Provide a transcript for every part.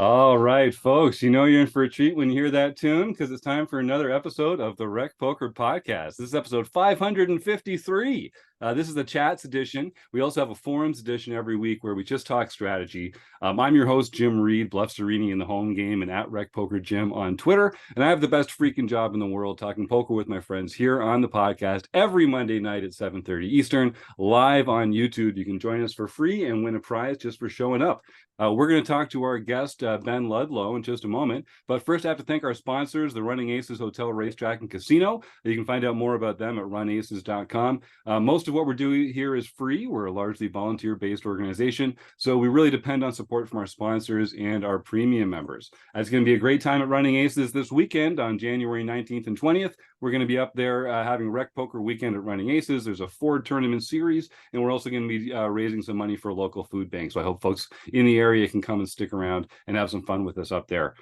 All right, folks, you know you're in for a treat when you hear that tune because it's time for another episode of the Rec Poker Podcast. This is episode 553. This is the chats edition. We also have a forums edition every week where we just talk strategy. I'm your host, Jim Reid, Bluff Serini in the home game and at Rec Poker Jim on Twitter. And I have the best freaking job in the world talking poker with my friends here on the podcast every Monday night at 7:30 Eastern, live on YouTube. You can join us for free and win a prize just for showing up. We're going to talk to our guest, Ben Ludlow, in just a moment. But first, I have to thank our sponsors, the Running Aces Hotel, Racetrack, and Casino. You can find out more about them at runaces.com. Most of what we're doing here is free. We're a largely volunteer-based organization, so we really depend on support from our sponsors and our premium members. It's going to be a great time at Running Aces this weekend on January 19th and 20th. We're going to be up there having Rec Poker Weekend at Running Aces. There's a Ford tournament series, and we're also going to be raising some money for a local food bank. So I hope folks in the area can come and stick around and have some fun with us up there.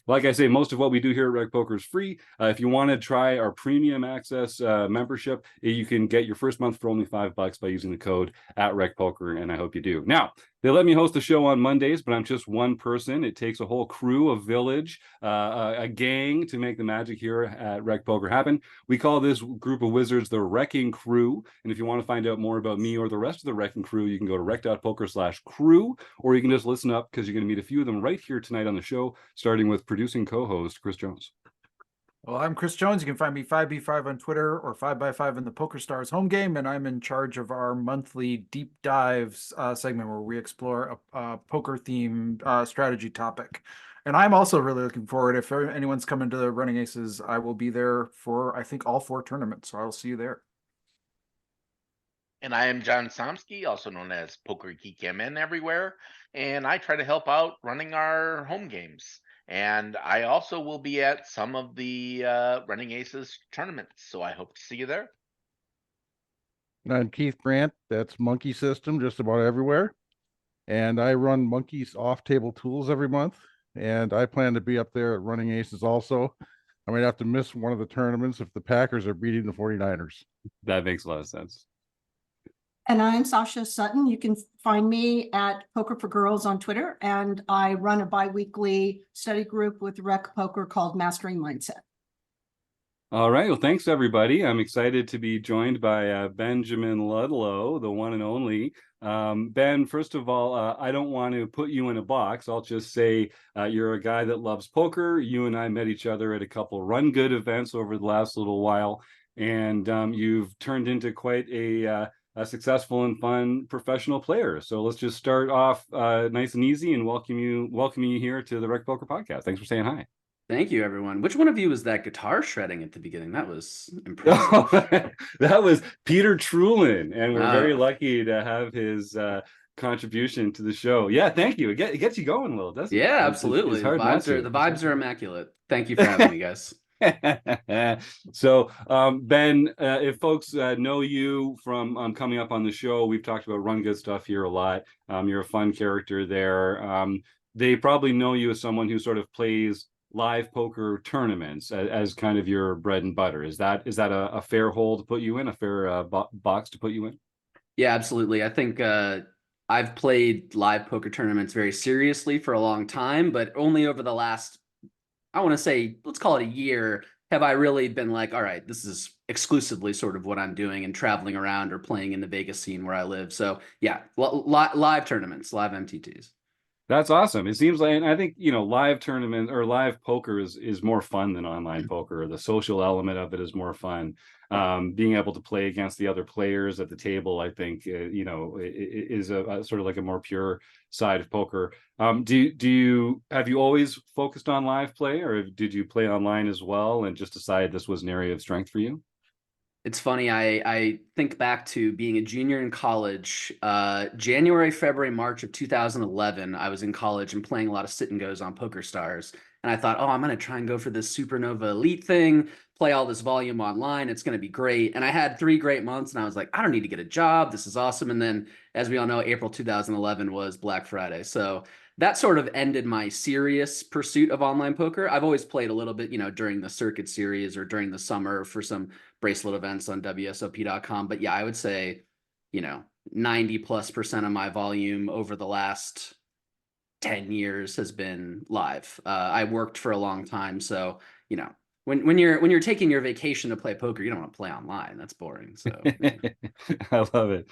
Like I say, most of what we do here at Rec Poker is free. If you want to try our premium access membership, you can get your first month for only $5 by using the code at Rec Poker, and I hope you do. Now, they let me host the show on Mondays, but I'm just one person. It takes a whole crew, a village, a gang to make the magic here at Rec Poker happen. We call this group of wizards the RECing Crew. And if you want to find out more about me or the rest of the RECing Crew, you can go to rec.poker/crew, or you can just listen up because you're going to meet a few of them right here tonight on the show, starting with producing co-host Chris Jones. Well, I'm Chris Jones. You can find me 5B5 on Twitter or 5x5 in the PokerStars home game, and I'm in charge of our monthly deep dives segment where we explore a poker-themed strategy topic. And I'm also really looking forward. If anyone's coming to the Running Aces, I will be there for, I think, all 4 tournaments, so I'll see you there. And I am John Somsky, also known as Poker Geek MN everywhere, and I try to help out running our home games. And I also will be at some of the Running Aces tournaments, so I hope to see you there. And I'm Keith Brandt. That's Monkey System just about everywhere. And I run Monkey's off-table tools every month. And I plan to be up there at Running Aces also. I might have to miss one of the tournaments if the Packers are beating the 49ers. That makes a lot of sense. And I'm Sasha Sutton. You can find me at Poker for Girls on Twitter, and I run a bi-weekly study group with Rec Poker called Mastering Mindset. All right. Well, thanks, everybody. I'm excited to be joined by Benjamin Ludlow, the one and only. Ben, first of all, I don't want to put you in a box. I'll just say you're a guy that loves poker. You and I met each other at a couple RunGood events over the last little while, and you've turned into quite a successful and fun professional player. So let's just start off nice and easy and welcoming you here to the Rec Poker Podcast. Thanks for saying hi. Thank you, everyone. Which one of you was that guitar shredding at the beginning? That was impressive. That was Peter Trulin, and we're very lucky to have his contribution to the show. Yeah, thank you. It gets you going a little, doesn't it? Yeah, absolutely. The vibes are immaculate. Thank you for having me, guys. So Ben, if folks know you from coming up on the show, we've talked about RunGood stuff here a lot. You're a fun character there. They probably know you as someone who sort of plays live poker tournaments as kind of your bread and butter. Is that a fair hole to put you in, a fair box to put you in? Yeah, absolutely. I think I've played live poker tournaments very seriously for a long time, but only over the last, I want to say, let's call it a year, have I really been like, all right, this is exclusively sort of what I'm doing and traveling around or playing in the Vegas scene where I live. So yeah, live tournaments, live MTTs. That's awesome. It seems like, and I think, live tournament or live poker is more fun than online poker. The social element of it is more fun. Being able to play against the other players at the table, I think, is a sort of like a more pure side of poker. Have you always focused on live play, or did you play online as well and just decide this was an area of strength for you? It's funny, I think back to being a junior in college, January, February, March of 2011, I was in college and playing a lot of sit and goes on PokerStars. And I thought, oh, I'm going to try and go for this Supernova Elite thing, play all this volume online. It's going to be great. And I had 3 great months and I was like, I don't need to get a job. This is awesome. And then, as we all know, April 2011 was Black Friday. So that sort of ended my serious pursuit of online poker. I've always played a little bit, during the circuit series or during the summer for some bracelet events on WSOP.com. But yeah, I would say, 90+% of my volume over the last 10 years has been live. I worked for a long time, so you know, when you're taking your vacation to play poker, you don't want to play online. That's boring. So I love it.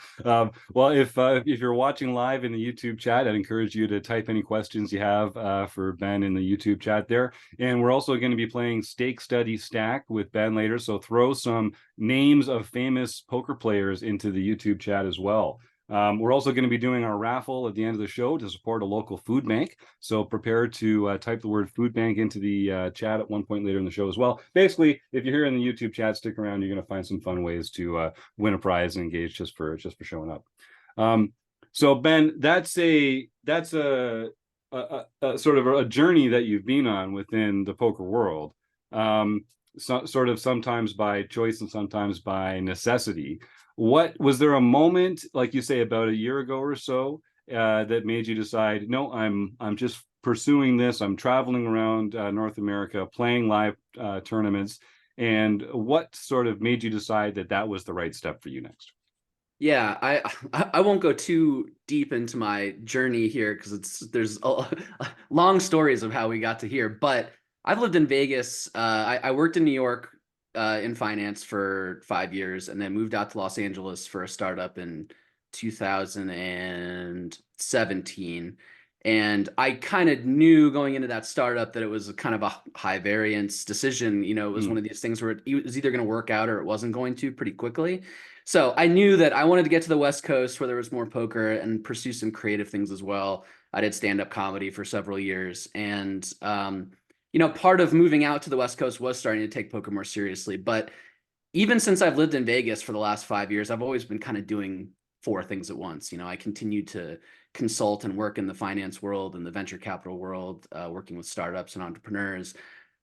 Well, if you're watching live in the YouTube chat, I'd encourage you to type any questions you have for Ben in the YouTube chat there. And we're also going to be playing Stake Study Stack with Ben later, so throw some names of famous poker players into the YouTube chat as well. We're also going to be doing our raffle at the end of the show to support a local food bank. So prepare to type the word food bank into the chat at one point later in the show as well. Basically, if you're here in the YouTube chat, stick around. You're going to find some fun ways to win a prize and engage just for showing up. So Ben, that's a sort of a journey that you've been on within the poker world. Sort of sometimes by choice and sometimes by necessity. What was there a moment, like you say, about a year ago or so, that made you decide, no, I'm just pursuing this. I'm traveling around North America, playing live tournaments. And what sort of made you decide that that was the right step for you next? Yeah, I won't go too deep into my journey here because there's long stories of how we got to here. But I've lived in Vegas. I worked in New York in finance for 5 years, and then moved out to Los Angeles for a startup in 2017. And I kind of knew going into that startup that it was kind of a high variance decision. You know, it was one of these things where it was either going to work out or it wasn't going to pretty quickly. So I knew that I wanted to get to the West Coast where there was more poker and pursue some creative things as well. I did stand-up comedy for several years. And, you know, part of moving out to the West Coast was starting to take poker more seriously. But even since I've lived in Vegas for the last 5 years, I've always been kind of doing 4 things at once. You know, I continued to consult and work in the finance world and the venture capital world, working with startups and entrepreneurs,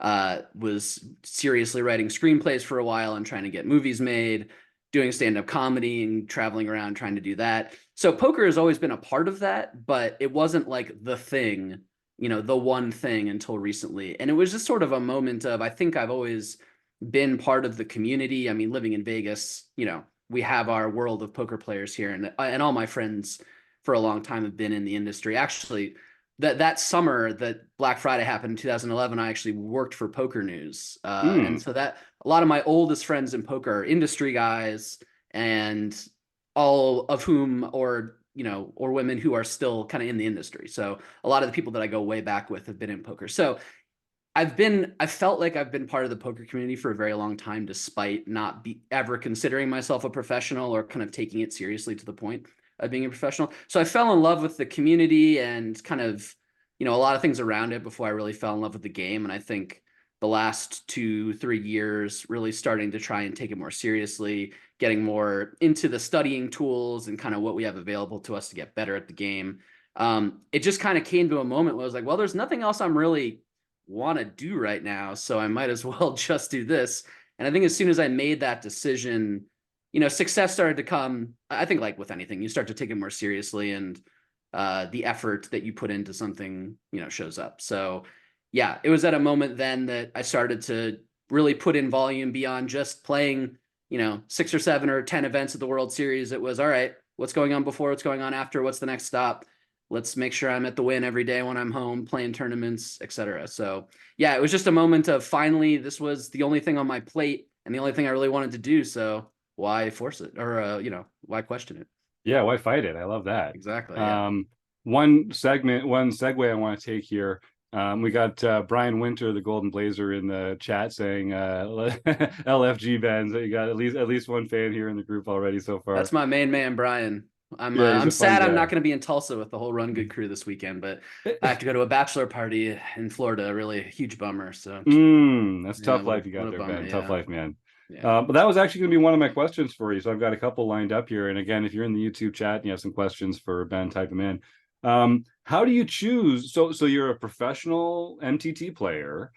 was seriously writing screenplays for a while and trying to get movies made, doing stand-up comedy and traveling around trying to do that. So poker has always been a part of that, but it wasn't like the thing, you know, the one thing until recently. And it was just sort of a moment of, I think I've always been part of the community. I mean, living in Vegas, you know, we have our world of poker players here, and all my friends for a long time have been in the industry. Actually, that summer that Black Friday happened in 2011, I actually worked for Poker News. And so that a lot of my oldest friends in poker are industry guys, and all of whom, or, you know, or women who are still kind of in the industry. So a lot of the people that I go way back with have been in poker. So I felt like I've been part of the poker community for a very long time, despite not ever considering myself a professional or kind of taking it seriously to the point of being a professional. So I fell in love with the community and kind of, you know, a lot of things around it before I really fell in love with the game. And I think the last 2-3 years, really starting to try and take it more seriously, getting more into the studying tools and kind of what we have available to us to get better at the game. It just kind of came to a moment where I was like, well, there's nothing else I'm really want to do right now, so I might as well just do this. And I think as soon as I made that decision, you know, success started to come. I think, like with anything, you start to take it more seriously, and the effort that you put into something, you know, shows up. So yeah, it was at a moment then that I started to really put in volume beyond just playing, you know, 6 or 7 or 10 events at the World Series. It was, all right, what's going on before, what's going on after, what's the next stop? Let's make sure I'm at the Wynn every day when I'm home playing tournaments, etc. So yeah, it was just a moment of finally, this was the only thing on my plate and the only thing I really wanted to do. So why force it, or you know, why question it? Yeah, why fight it? I love that. Exactly. Yeah. One segue I want to take here. We got Brian Winter, the Golden Blazer, in the chat saying LFG bands. You got at least one fan here in the group already so far. That's my main man, Brian. I'm sad I'm not going to be in Tulsa with the whole RunGood crew this weekend, but I have to go to a bachelor party in Florida. Really a huge bummer. So that's tough life you got there, Ben. Tough life, man. Yeah. But that was actually going to be one of my questions for you. So I've got a couple lined up here. And again, if you're in the YouTube chat and you have some questions for Ben, type them in. How do you choose? So you're a professional MTT player.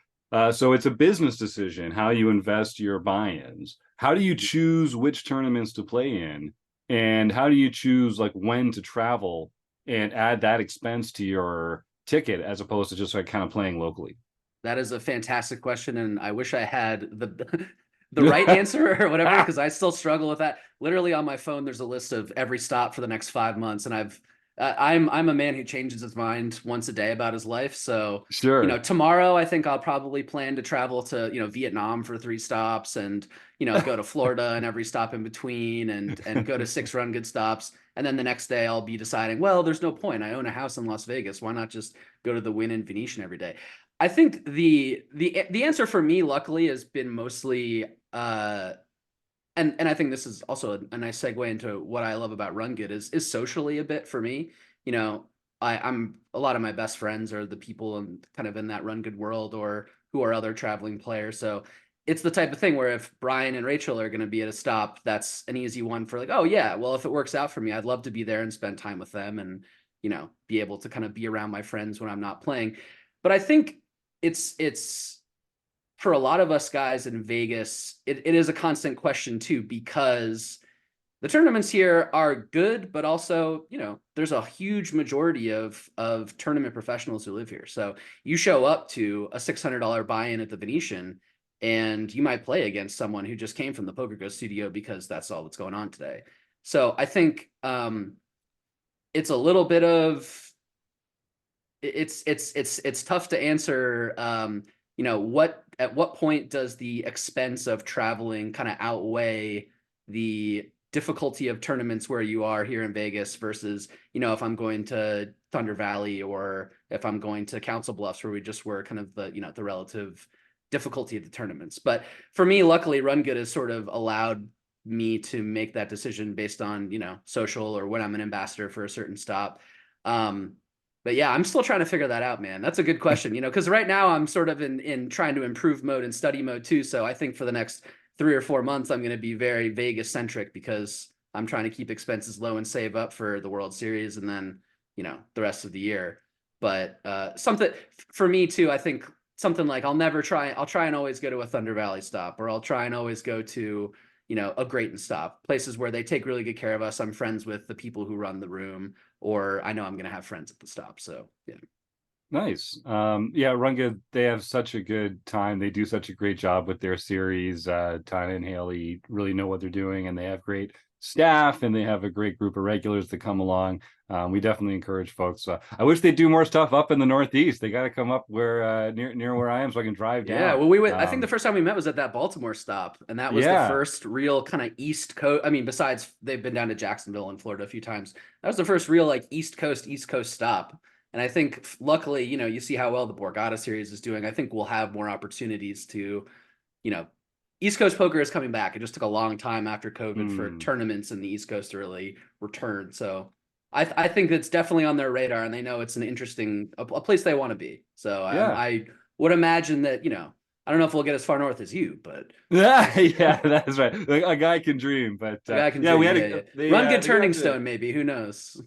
So it's a business decision how you invest your buy-ins. How do you choose which tournaments to play in? And how do you choose like when to travel and add that expense to your ticket as opposed to just like kind of playing locally? That is a fantastic question, and I wish I had the right answer or whatever, because I still struggle with that. Literally on my phone, there's a list of every stop for the next 5 months, and I'm a man who changes his mind once a day about his life. So, Sure. tomorrow I think I'll probably plan to travel to, Vietnam for 3 stops and, go to Florida and every stop in between and go to 6 RunGood stops. And then the next day I'll be deciding, well, there's no point. I own a house in Las Vegas. Why not just go to the Wynn and Venetian every day? I think the answer for me, luckily, has been mostly and I think this is also a nice segue into what I love about RunGood is socially a bit for me. I'm a lot of my best friends are the people in kind of in that RunGood world or who are other traveling players. So it's the type of thing where if Brian and Rachel are going to be at a stop, that's an easy one for like, oh yeah, well, if it works out for me, I'd love to be there and spend time with them and, be able to kind of be around my friends when I'm not playing. But I think it's for a lot of us guys in Vegas, it is a constant question too, because the tournaments here are good, but also, there's a huge majority of tournament professionals who live here. So you show up to a $600 buy-in at the Venetian and you might play against someone who just came from the Poker Go studio because that's all that's going on today. So I think it's a little bit of it's tough to answer. At what point does the expense of traveling kind of outweigh the difficulty of tournaments where you are here in Vegas versus, if I'm going to Thunder Valley or if I'm going to Council Bluffs where we just were kind of the relative difficulty of the tournaments. But for me, luckily, RunGood has sort of allowed me to make that decision based on, social or when I'm an ambassador for a certain stop. But yeah, I'm still trying to figure that out, man. That's a good question, because right now I'm sort of in trying to improve mode and study mode too. So I think for the next 3 or 4 months, I'm going to be very Vegas centric because I'm trying to keep expenses low and save up for the World Series and then, the rest of the year. But something for me too, I think something like I'll try and always go to a Thunder Valley stop, or I'll try and always go to, a Grayton stop, places where they take really good care of us. I'm friends with the people who run the room, or I know I'm going to have friends at the stop. So, yeah. Nice. Yeah, RunGood, they have such a good time. They do such a great job with their series. Tyna and Haley really know what they're doing, and they have great staff, and they have a great group of regulars that come along. We definitely encourage folks. I wish they'd do more stuff up in the Northeast. They got to come up where near where I am so I can drive down. Yeah, well, we went. I think the first time we met was at that Baltimore stop, and that was the first real kind of East Coast. I mean, besides they've been down to Jacksonville in Florida a few times. That was the first real like East Coast stop. And I think luckily, you see how well the Borgata series is doing. I think we'll have more opportunities to, East Coast poker is coming back. It just took a long time after COVID for tournaments in the East Coast to really return. So I think it's definitely on their radar, and they know it's an interesting a place they want to be. So I would imagine that, I don't know if we'll get as far north as you, but yeah, that's right. Like, a guy can dream, but we had RunGood Turning Stone, maybe. Who knows?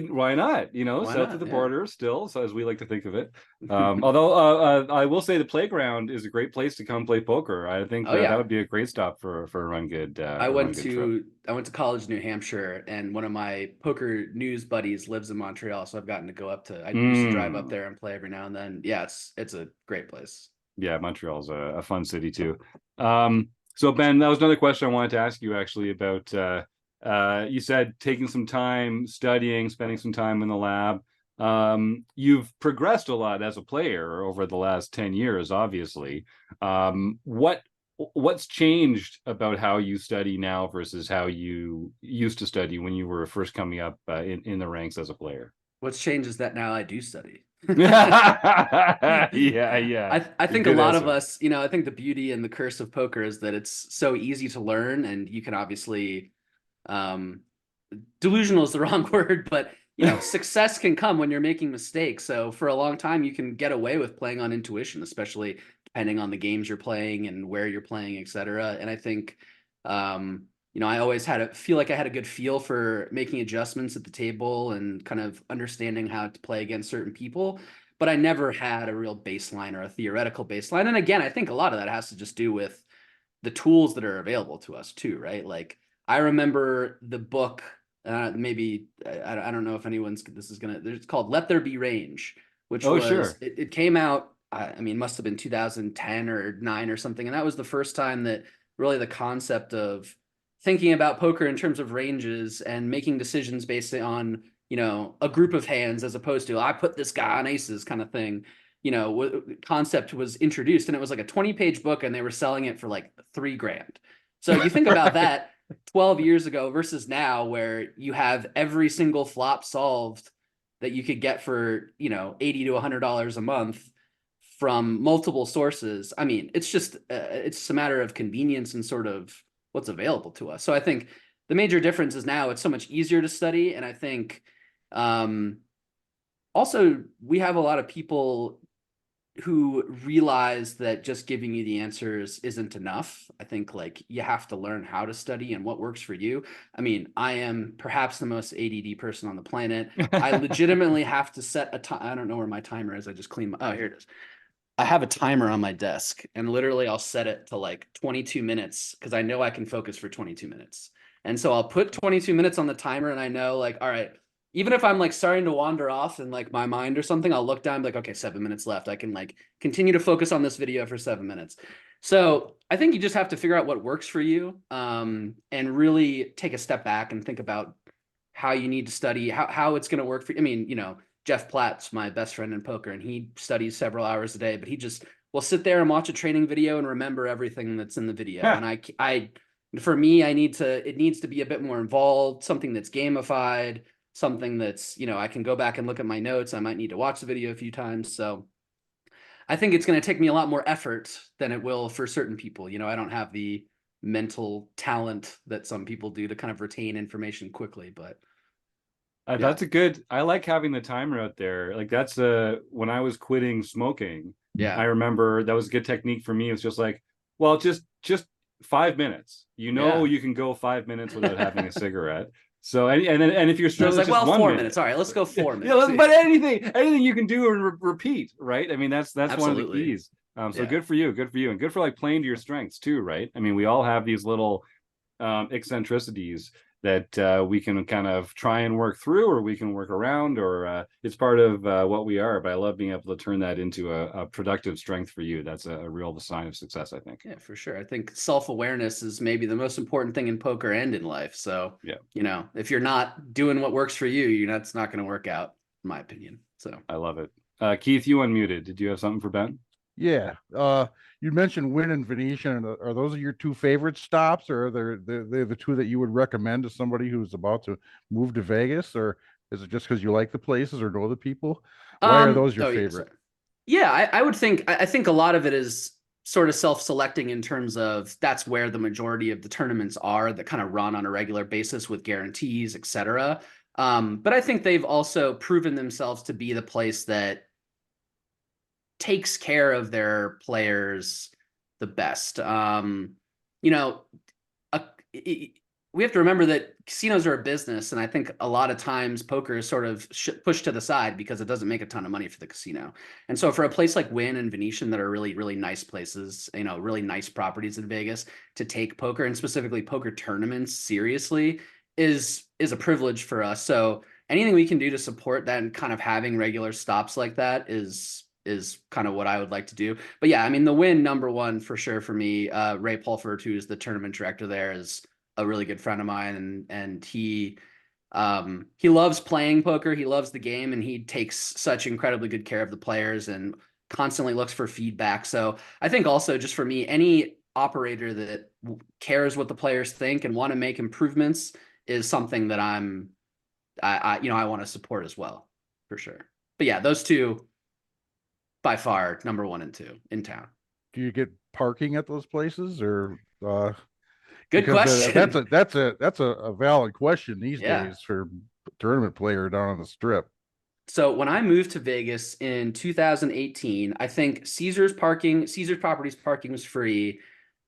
Why not? Why south not? of the border still, so as we like to think of it. Although I will say the playground is a great place to come play poker. I think that would be a great stop for a RunGood. I went to college in New Hampshire, and one of my poker news buddies lives in Montreal, so I've gotten to go up to. I used to drive up there and play every now and then. Yeah, it's a great place. Yeah, Montreal's a fun city too. So Ben, that was another question I wanted to ask you actually about. You said taking some time studying, spending some time in the lab. You've progressed a lot as a player over the last 10 years, obviously. What's changed about how you study now versus how you used to study when you were first coming up in the ranks as a player? What's changed is that now I do study. yeah. I think a lot of us, I think the beauty and the curse of poker is that it's so easy to learn, and you can obviously, delusional is the wrong word, but success can come when you're making mistakes. So for a long time, you can get away with playing on intuition, especially depending on the games you're playing and where you're playing, etc. And I think, I always feel like I had a good feel for making adjustments at the table and kind of understanding how to play against certain people, but I never had a real baseline or a theoretical baseline. And again, I think a lot of that has to just do with the tools that are available to us too, right? Like I remember the book, maybe, I don't know if it's called Let There Be Range, which it came out, must have been 2010 or 9 or something. And that was the first time that really the concept of thinking about poker in terms of ranges and making decisions based on you know, a group of hands as opposed to I put this guy on aces kind of thing, you know, concept was introduced, and it was like a 20-page book and they were selling it for like $3,000. So you think about that 12 years ago versus now, where you have every single flop solved that you could get for, you know, $80 to $100 a month from multiple sources. I mean, it's just, it's a matter of convenience and sort of what's available to us. So I think the major difference is now it's so much easier to study. And I think also we have a lot of people who realize that just giving you the answers isn't enough. I think like you have to learn how to study and what works for you. I mean, I am perhaps the most ADD person on the planet. I legitimately have to set a time. I don't know where my timer is. I just cleaned oh, here it is. I have a timer on my desk, and literally I'll set it to like 22 minutes because I know I can focus for 22 minutes. And so I'll put 22 minutes on the timer, and I know like, all right, even if I'm like starting to wander off in like my mind or something, I'll look down like, okay, 7 minutes left. I can like continue to focus on this video for 7 minutes. So I think you just have to figure out what works for you, and really take a step back and think about how you need to study, how it's going to work for you. I mean, you know, Jeff Platt's my best friend in poker, and he studies several hours a day, but he just will sit there and watch a training video and remember everything that's in the video. And for me, it needs to be a bit more involved, something that's gamified, something that's, you know, I can go back and look at my notes. I might need to watch the video a few times. So I think it's going to take me a lot more effort than it will for certain people. You know, I don't have the mental talent that some people do to kind of retain information quickly, but that's a good, I like having the timer out there. Like that's when I was quitting smoking, I remember that was a good technique for me. It's just like, well, just 5 minutes, you know, you can go 5 minutes without having a cigarette. So, and if you're struggling, like, well, 4 minutes. All right, let's go 4 minutes. Yeah, but anything you can do and repeat, right? I mean, that's Absolutely. one of the keys. So good for you, and good for like playing to your strengths too, right? I mean, we all have these little eccentricities that we can kind of try and work through, or we can work around, or it's part of what we are. But I love being able to turn that into a productive strength for you. That's a real sign of success, I think. Yeah, for sure. I think self-awareness is maybe the most important thing in poker and in life. So, you know, if you're not doing what works for you, that's not going to work out, in my opinion. So I love it. Keith, you unmuted. Did you have something for Ben? Yeah. You mentioned Wynn and Venetian. Are those your two favorite stops, or are they the two that you would recommend to somebody who's about to move to Vegas, or is it just because you like the places or know the people? Why are those your favorite? Yeah, I would think, I think a lot of it is sort of self-selecting in terms of that's where the majority of the tournaments are that kind of run on a regular basis with guarantees, et cetera. But I think they've also proven themselves to be the place that takes care of their players the best. You know, we have to remember that casinos are a business, and I think a lot of times poker is sort of pushed to the side because it doesn't make a ton of money for the casino. And so for a place like Wynn and Venetian that are really, really nice places, you know, really nice properties in Vegas, to take poker, and specifically poker tournaments, seriously is a privilege for us. So anything we can do to support that and kind of having regular stops like that is kind of what I would like to do. But yeah, I mean, the Wynn #1 for sure for me, Ray Pulford, who is the tournament director there, is a really good friend of mine, and he loves playing poker. He loves the game, and he takes such incredibly good care of the players and constantly looks for feedback. So I think also just for me, any operator that cares what the players think and want to make improvements is something that I want to support as well, for sure. But yeah, those two by far #1 and 2 in town. Do you get parking at those places, or good question? That's a valid question these days for a tournament player down on the Strip. So when I moved to Vegas in 2018, I think Caesars Properties parking was free.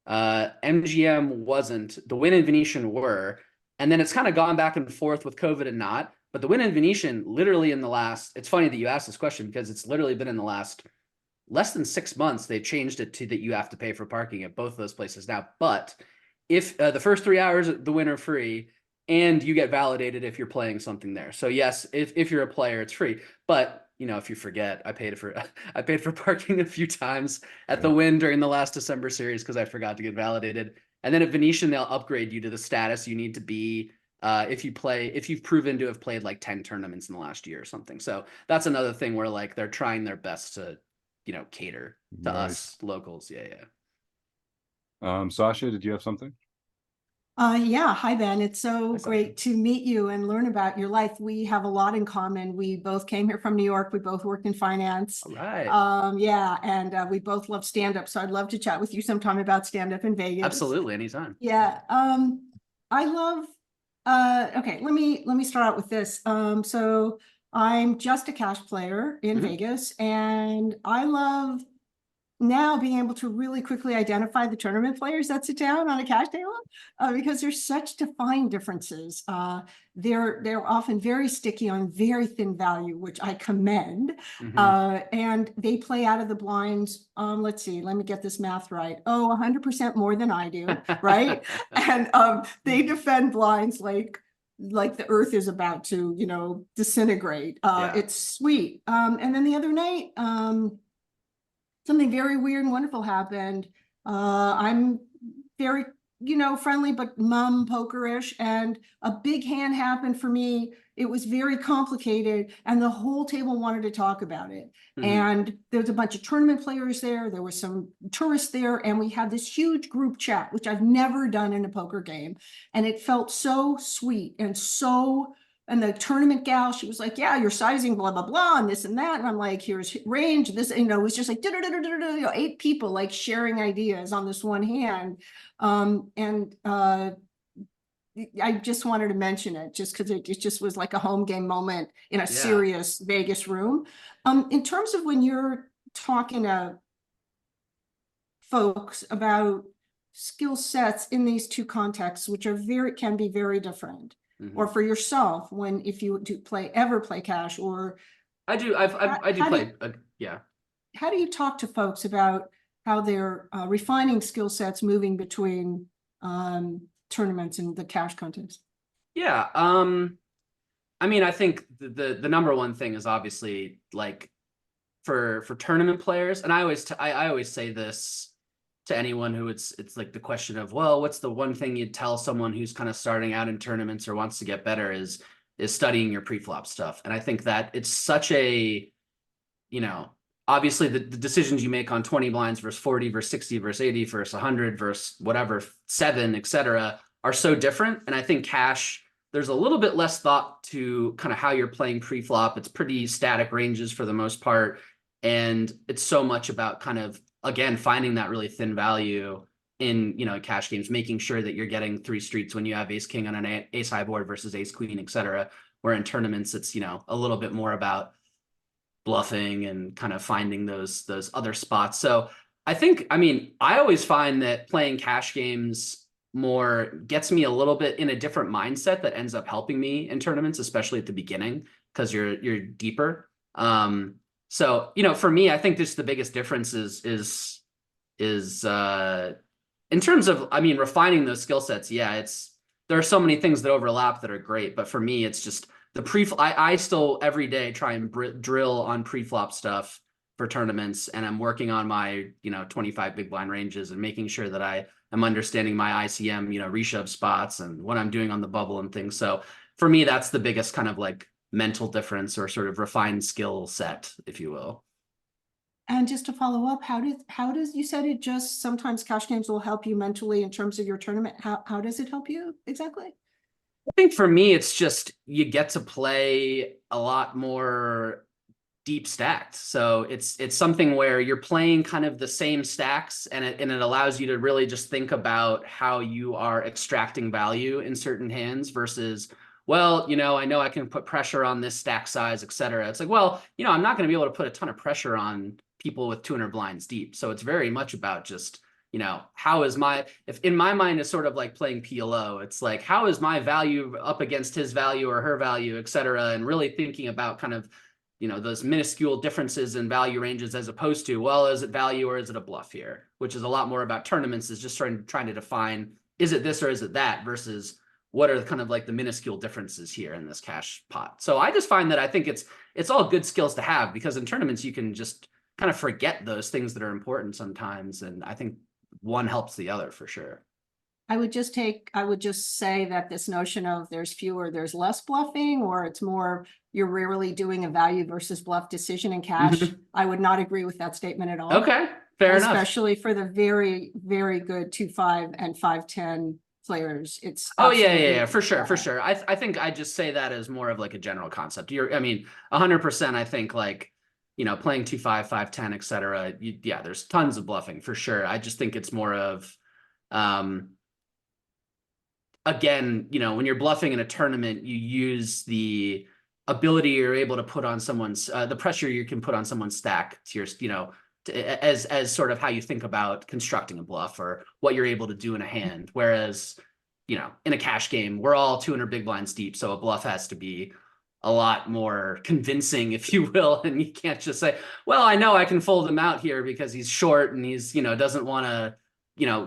MGM wasn't. The Wynn and Venetian were. And then it's kind of gone back and forth with COVID and not. But the Wynn and Venetian, literally in the last, it's funny that you asked this question because it's literally been in the last less than 6 months, they've changed it to that you have to pay for parking at both those places now. But if the first 3 hours at the Wynn are free, and you get validated if you're playing something there. So yes, if you're a player, it's free. But you know, if you forget, I paid for parking a few times at the Wynn during the last December series because I forgot to get validated. And then at Venetian, they'll upgrade you to the status you need to be if you've proven to have played like 10 tournaments in the last year or something. So that's another thing where like they're trying their best to, cater to us locals. Yeah. Sasha, did you have something? Yeah. Hi, Ben. It's so Hi, Sasha. great to meet you and learn about your life. We have a lot in common. We both came here from New York. We both worked in finance. All right. Yeah. And we both love stand-up. So I'd love to chat with you sometime about stand-up in Vegas. Absolutely. Anytime. Yeah. I love, okay, let me start out with this. So I'm just a cash player in Vegas, and I love now being able to really quickly identify the tournament players that sit down on a cash table, because there's such defined differences. They're often very sticky on very thin value, which I commend. And they play out of the blinds. Let's see, let me get this math right. 100% more than I do, right? And they defend blinds like the earth is about to, disintegrate. It's sweet. And then the other night, something very weird and wonderful happened. I'm very, friendly, but mum pokerish, and a big hand happened for me. It was very complicated, and the whole table wanted to talk about it. And there's a bunch of tournament players there. There were some tourists there, and we had this huge group chat, which I've never done in a poker game. And it felt so sweet and so. And the tournament gal, she was like, yeah, you're sizing, blah, blah, blah, and this and that. And I'm like, here's range. This, it was just like 8 people like sharing ideas on this one hand. I just wanted to mention it just because it just was like a home game moment in a serious Vegas room. In terms of when you're talking to folks about skill sets in these two contexts, which are can be very different. Or for yourself, if you ever play cash, or I do play. How do you talk to folks about how they're refining skill sets, moving between tournaments and the cash context? Yeah. I think the number one thing is obviously like for tournament players, and I always say this to anyone who it's like the question of, well, what's the one thing you'd tell someone who's kind of starting out in tournaments or wants to get better is studying your pre-flop stuff. And I think that it's such a, obviously the decisions you make on 20 blinds versus 40 versus 60 versus 80 versus 100 versus whatever, 7, etc. are so different. And I think cash, there's a little bit less thought to kind of how you're playing pre-flop. It's pretty static ranges for the most part. And it's so much about kind of, again, finding that really thin value in, cash games, making sure that you're getting 3 streets when you have ace king on an ace high board versus ace queen, etc. Where in tournaments, it's, a little bit more about bluffing and kind of finding those other spots. So I think, I always find that playing cash games more gets me a little bit in a different mindset that ends up helping me in tournaments, especially at the beginning, because you're deeper. So, for me, I think just the biggest difference is in terms of, refining those skill sets. Yeah, there are so many things that overlap that are great, but for me, it's just the I still every day try and drill on pre-flop stuff for tournaments, and I'm working on my, 25 big blind ranges and making sure that I am understanding my ICM, reshove spots and what I'm doing on the bubble and things. So for me, that's the biggest kind of like mental difference or sort of refined skill set, if you will. And just to follow up, how does you said it just sometimes cash games will help you mentally in terms of your tournament. How does it help you exactly? I think for me, it's just you get to play a lot more deep stacked. So it's something where you're playing kind of the same stacks, and it allows you to really just think about how you are extracting value in certain hands versus, well, I know I can put pressure on this stack size, et cetera. It's like, well, I'm not going to be able to put a ton of pressure on people with 200 blinds deep. So it's very much about just, how is if in my mind is sort of like playing PLO, it's like, how is my value up against his value or her value, et cetera. And really thinking about kind of, those minuscule differences in value ranges as opposed to, well, is it value or is it a bluff here? Which is a lot more about tournaments, is just trying to define, is it this or is it that versus what are kind of like the minuscule differences here in this cash pot. So I just find that I think it's all good skills to have, because in tournaments you can just kind of forget those things that are important sometimes. And I think one helps the other for sure. I would just say that this notion of there's fewer, there's less bluffing, or it's more, you're rarely doing a value versus bluff decision in cash. Mhm. I would not agree with that statement at all. Okay, fair enough. Especially for the very, very good 2-5 and 5-10 players. It's Oh yeah, absolutely for sure, for bad. sure. I think I just say that as more of like a general concept. I mean, 100%. I think like, playing 2-5, 5-10, etc. Yeah, there's tons of bluffing for sure. I just think it's more of, again, when you're bluffing in a tournament, you use the ability you're able to put on someone's, the pressure you can put on someone's stack to your, as sort of how you think about constructing a bluff or what you're able to do in a hand. Whereas, in a cash game, we're all 200 big blinds deep, so a bluff has to be a lot more convincing, if you will, and you can't just say, well, I know I can fold him out here because he's short and he's, doesn't want to,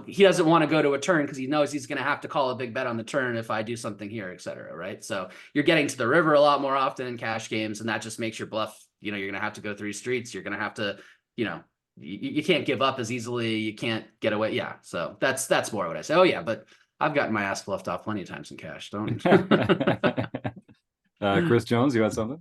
he doesn't want to go to a turn because he knows he's going to have to call a big bet on the turn if I do something here, etc. Right? So you're getting to the river a lot more often in cash games, and that just makes your bluff, you're going to have to go 3 streets. You're going to have to, you can't give up as easily. You can't get away. Yeah. So that's more what I say. Oh yeah, but I've gotten my ass bluffed off plenty of times in cash. Don't. Chris Jones, you had something?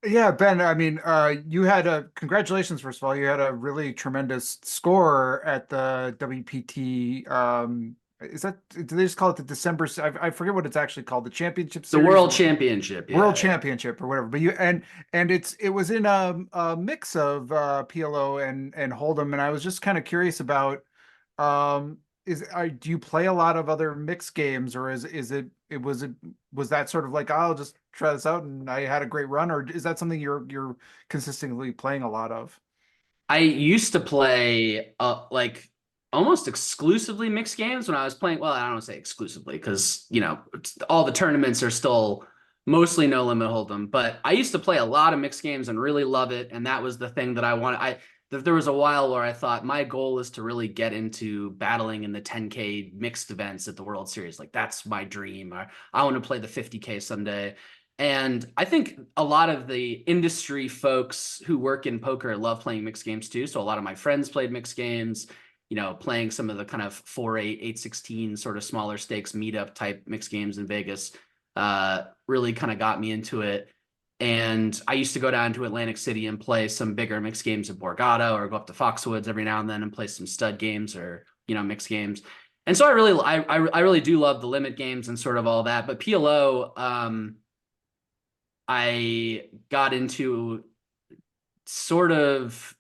Yeah, Ben, I mean, you had congratulations, first of all. You had a really tremendous score at the WPT. Do they just call it the December? I forget what it's actually called. The championship series? The World Championship. World Championship or whatever. But it was in a mix of PLO and Hold'em, and I was just kind of curious about do you play a lot of other mixed games, or was that sort of like, I'll just try this out and I had a great run, or is that something you're consistently playing a lot of? I used to play like almost exclusively mixed games when I was playing. Well, I don't want to say exclusively because all the tournaments are still mostly no limit hold'em, but I used to play a lot of mixed games and really love it, and that was the thing that I wanted. There was a while where I thought my goal is to really get into battling in the 10K mixed events at the World Series. Like, that's my dream. I want to play the 50K someday. And I think a lot of the industry folks who work in poker love playing mixed games too. So a lot of my friends played mixed games, playing some of the kind of 4-8, 8-16 sort of smaller stakes meetup type mixed games in Vegas really kind of got me into it. And I used to go down to Atlantic City and play some bigger mixed games at Borgata, or go up to Foxwoods every now and then and play some stud games or, mixed games. And so I really do love the limit games and sort of all that. But PLO, I got into sort of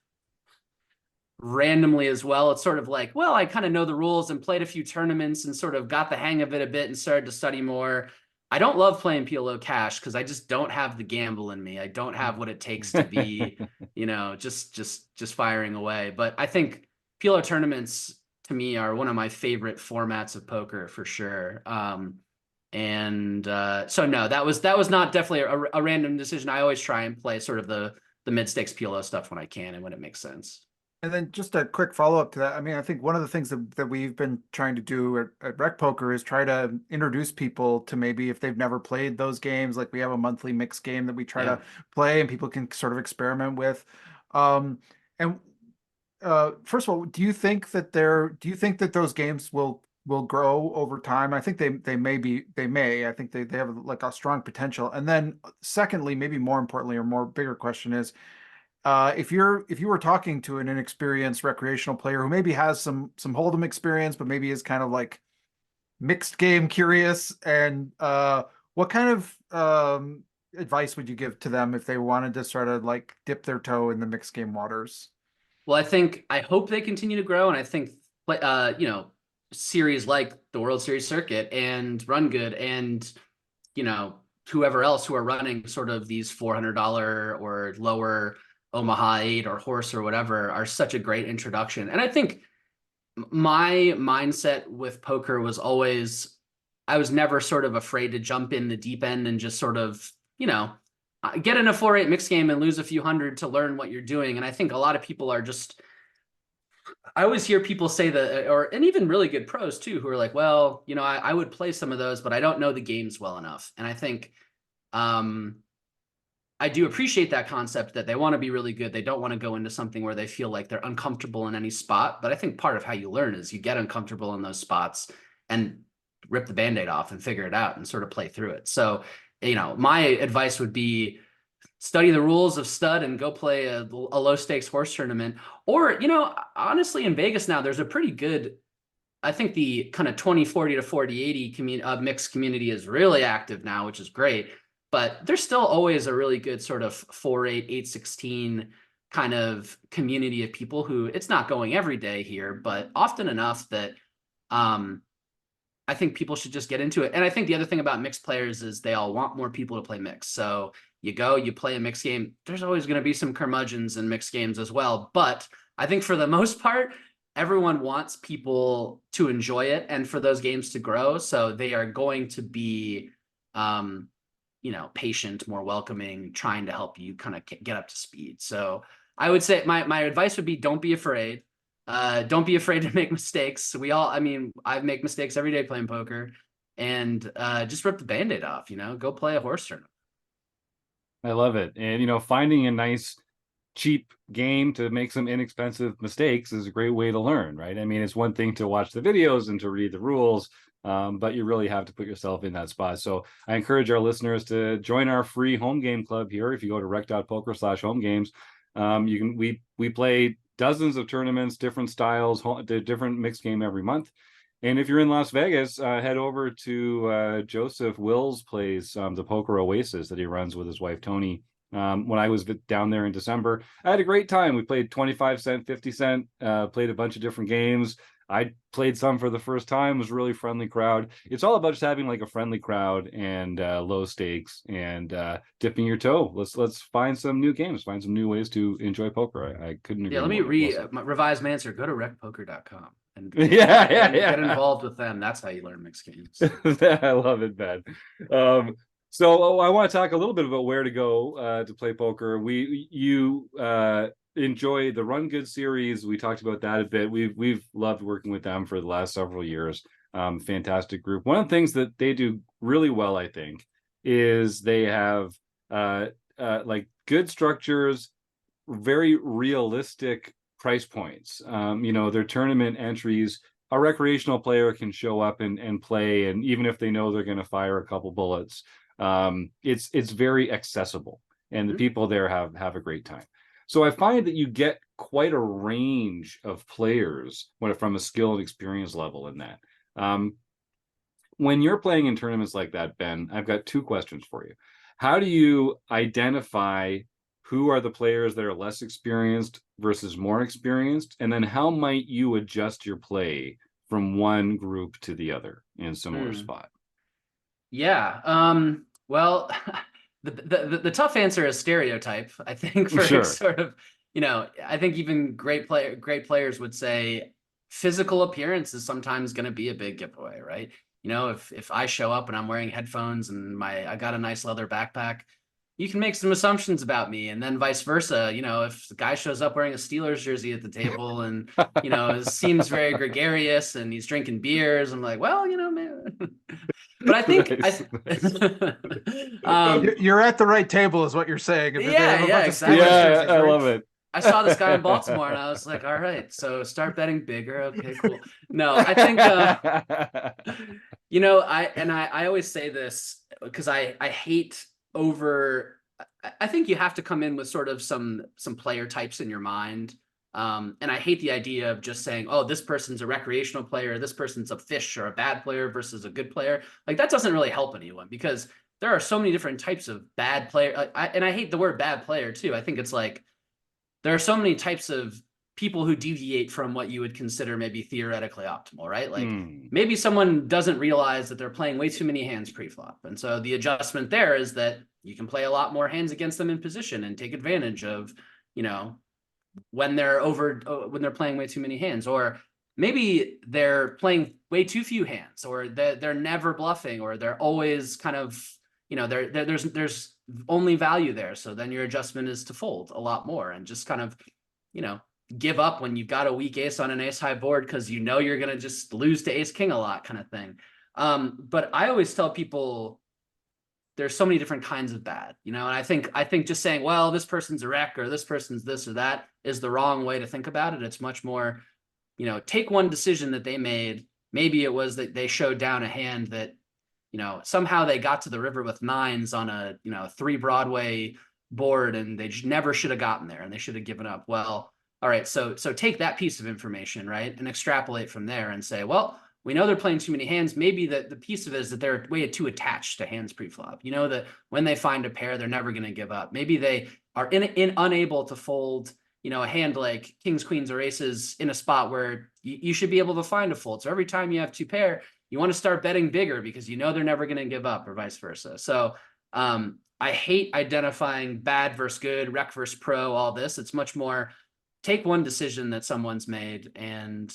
randomly as well. It's sort of like, well, I kind of know the rules and played a few tournaments and sort of got the hang of it a bit and started to study more. I don't love playing PLO cash because I just don't have the gamble in me. I don't have what it takes to be, just firing away. But I think PLO tournaments to me are one of my favorite formats of poker for sure. So no, that was not definitely a random decision. I always try and play sort of the mid stakes PLO stuff when I can and when it makes sense. And then just a quick follow-up to that. I mean, I think one of the things that we've been trying to do at RecPoker is try to introduce people to, maybe if they've never played those games, like we have a monthly mixed game that we try to play and people can sort of experiment with. First of all, do you think that those games will grow over time? I think they may. I think they have like a strong potential. And then secondly, maybe more importantly, or more bigger question is, if you were talking to an inexperienced recreational player who maybe has some hold'em experience, but maybe is kind of like mixed game curious, and what kind of advice would you give to them if they wanted to sort of like dip their toe in the mixed game waters? Well, I hope they continue to grow, and I think series like the World Series circuit and RunGood and whoever else who are running sort of these $400 or lower Omaha 8 or Horse or whatever are such a great introduction. And I think my mindset with poker was always, I was never sort of afraid to jump in the deep end and just sort of, get in a 4-8 mixed game and lose a few hundred to learn what you're doing. And I think a lot of people are just, I always hear people say that, and even really good pros too, who are like, well, I would play some of those, but I don't know the games well enough. And I think, I do appreciate that concept that they want to be really good. They don't want to go into something where they feel like they're uncomfortable in any spot. But I think part of how you learn is you get uncomfortable in those spots and rip the Band-Aid off and figure it out and sort of play through it. So, my advice would be study the rules of stud and go play a low stakes horse tournament. Or, honestly, in Vegas now, there's a pretty good, I think the kind of 20-40 to 40-80 mixed community is really active now, which is great. But there's still always a really good sort of 4-8, 8-16 kind of community of people who, it's not going every day here, but often enough that I think people should just get into it. And I think the other thing about mixed players is they all want more people to play mixed. So you play a mixed game. There's always going to be some curmudgeons in mixed games as well. But I think for the most part, everyone wants people to enjoy it and for those games to grow. So they are going to be, patient, more welcoming, trying to help you kind of get up to speed. So I would say my advice would be, don't be afraid. Don't be afraid to make mistakes. I make mistakes every day playing poker, and just rip the Band-Aid off, go play a horse tournament. I love it. And, finding a nice, cheap game to make some inexpensive mistakes is a great way to learn, right? I mean, it's one thing to watch the videos and to read the rules, but you really have to put yourself in that spot. So I encourage our listeners to join our free home game club here. If you go to rec.poker/home games, we play dozens of tournaments, different styles, different mixed game every month. And if you're in Las Vegas, head over to Joseph Will's place, the Poker Oasis that he runs with his wife, Tony. When I was down there in December, I had a great time. We played 25 cent, 50 cent, played a bunch of different games. I played some for the first time. It was a really friendly crowd. It's all about just having like a friendly crowd and low stakes and dipping your toe. Let's find some new games, find some new ways to enjoy poker. I couldn't agree. Yeah, let me revise my answer. Go to recpoker.com and get involved with them. That's how you learn mixed games. I love it, Ben. So I want to talk a little bit about where to go to play poker. You enjoy the RunGood series. We talked about that a bit. We've loved working with them for the last several years. Fantastic group. One of the things that they do really well, I think, is they have like good structures, very realistic price points. Their tournament entries, a recreational player can show up and play, and even if they know they're going to fire a couple bullets, it's very accessible, and the people there have a great time. So I find that you get quite a range of players from a skill and experience level in that. When you're playing in tournaments like that, Ben, I've got two questions for you. How do you identify who are the players that are less experienced versus more experienced? And then how might you adjust your play from one group to the other in a similar spot? Yeah. Well, the tough answer is stereotype. I think for sort of, I think even great players would say physical appearance is sometimes going to be a big giveaway, right? If I show up and I'm wearing headphones and I got a nice leather backpack, you can make some assumptions about me, and then vice versa. If the guy shows up wearing a Steelers jersey at the table and, seems very gregarious and he's drinking beers, I'm like, well, man. But I think you're at the right table is what you're saying. Yeah, exactly. Yeah, I love it. I saw this guy in Baltimore and I was like, all right, so start betting bigger. Okay, cool. No, I think, I always say this because I hate I think you have to come in with sort of some player types in your mind. And I hate the idea of just saying, oh, this person's a recreational player, this person's a fish or a bad player versus a good player. Like that doesn't really help anyone because there are so many different types of bad player. And I hate the word bad player too. I think it's like, there are so many types of people who deviate from what you would consider maybe theoretically optimal, right? Like maybe someone doesn't realize that they're playing way too many hands pre-flop. And so the adjustment there is that you can play a lot more hands against them in position and take advantage of, when they're playing way too many hands, or maybe they're playing way too few hands, or they're never bluffing, or they're always kind of, there's only value there. So then your adjustment is to fold a lot more and just kind of, give up when you've got a weak ace on an ace high board because you're going to just lose to ace king a lot kind of thing. But I always tell people there's so many different kinds of bad, you know, and I think just saying, well, this person's a wreck or this person's this or that is the wrong way to think about it. It's much more, you know, take one decision that they made. Maybe it was that they showed down a hand that, you know, somehow they got to the river with nines on a, you know, 3 Broadway board and they never should have gotten there and they should have given up. Well, all right, so take that piece of information, right, and extrapolate from there and say, well, we know they're playing too many hands. Maybe the piece of it is that they're way too attached to hands pre-flop. You know that when they find a pair, they're never going to give up. Maybe they are unable to fold, you know, a hand like kings, queens, or aces in a spot where you should be able to find a fold. So every time you have 2 pair, you want to start betting bigger because you know they're never going to give up, or vice versa. So I hate identifying bad versus good, rec versus pro, all this. It's much more take one decision that someone's made and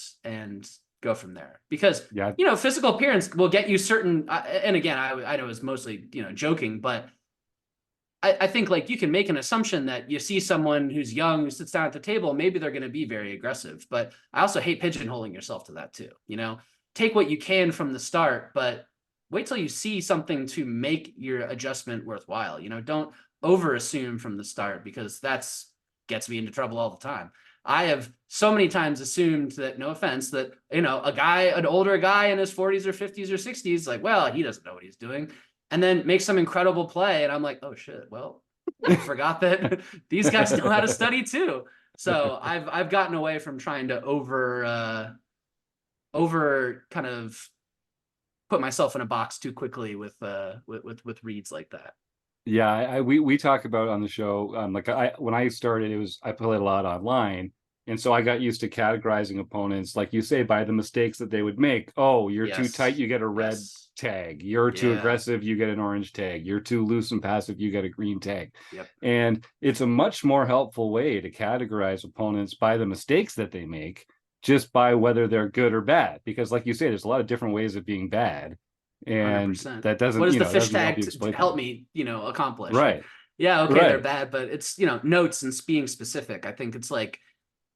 go from there, because you know, physical appearance will get you certain and again, I know it's mostly, you know, joking, but I think like you can make an assumption that you see someone who's young who sits down at the table, maybe they're going to be very aggressive, but I also hate pigeonholing yourself to that too. You know, take what you can from the start, but wait till you see something to make your adjustment worthwhile. You know, don't over assume from the start, because that's gets me into trouble all the time. I have so many times assumed that, no offense, that, you know, an older guy in his 40s or 50s or 60s, like, well, he doesn't know what he's doing, and then make some incredible play. And I'm like, oh shit, well, I forgot that these guys know how to study too. So I've gotten away from trying to over kind of put myself in a box too quickly with reads like that. Yeah, we talk about on the show. Like when I started, I played a lot online, and so I got used to categorizing opponents, like you say, by the mistakes that they would make. Oh, you're too tight, you get a red tag. You're too aggressive, you get an orange tag. You're too loose and passive, you get a green tag. Yep. And it's a much more helpful way to categorize opponents by the mistakes that they make, just by whether they're good or bad. Because, like you say, there's a lot of different ways of being bad. And 100%. that doesn't, what does the fish help tag help me, you know, accomplish? Right. Yeah, okay, right. They're bad, but it's, you know, notes and being specific. I think it's like,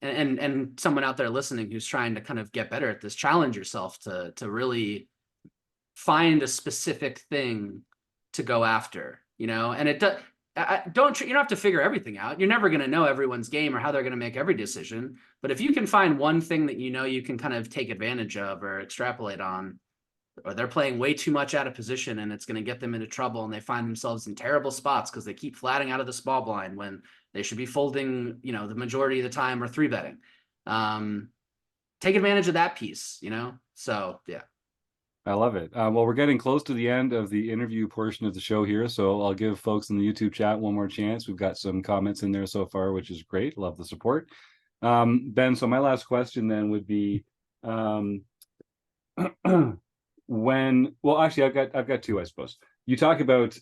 and someone out there listening who's trying to kind of get better at this, challenge yourself to really find a specific thing to go after, you know. And it does, you don't have to figure everything out. You're never going to know everyone's game or how they're going to make every decision, but if you can find one thing that, you know, you can kind of take advantage of or extrapolate on, or they're playing way too much out of position and it's going to get them into trouble, and they find themselves in terrible spots because they keep flatting out of the small blind when they should be folding, you know, the majority of the time, or 3-betting. Take advantage of that piece, you know? So, yeah. I love it. Well, we're getting close to the end of the interview portion of the show here, so I'll give folks in the YouTube chat one more chance. We've got some comments in there so far, which is great. Love the support. Ben, so my last question then would be, well, actually, I've got 2, I suppose. You talk about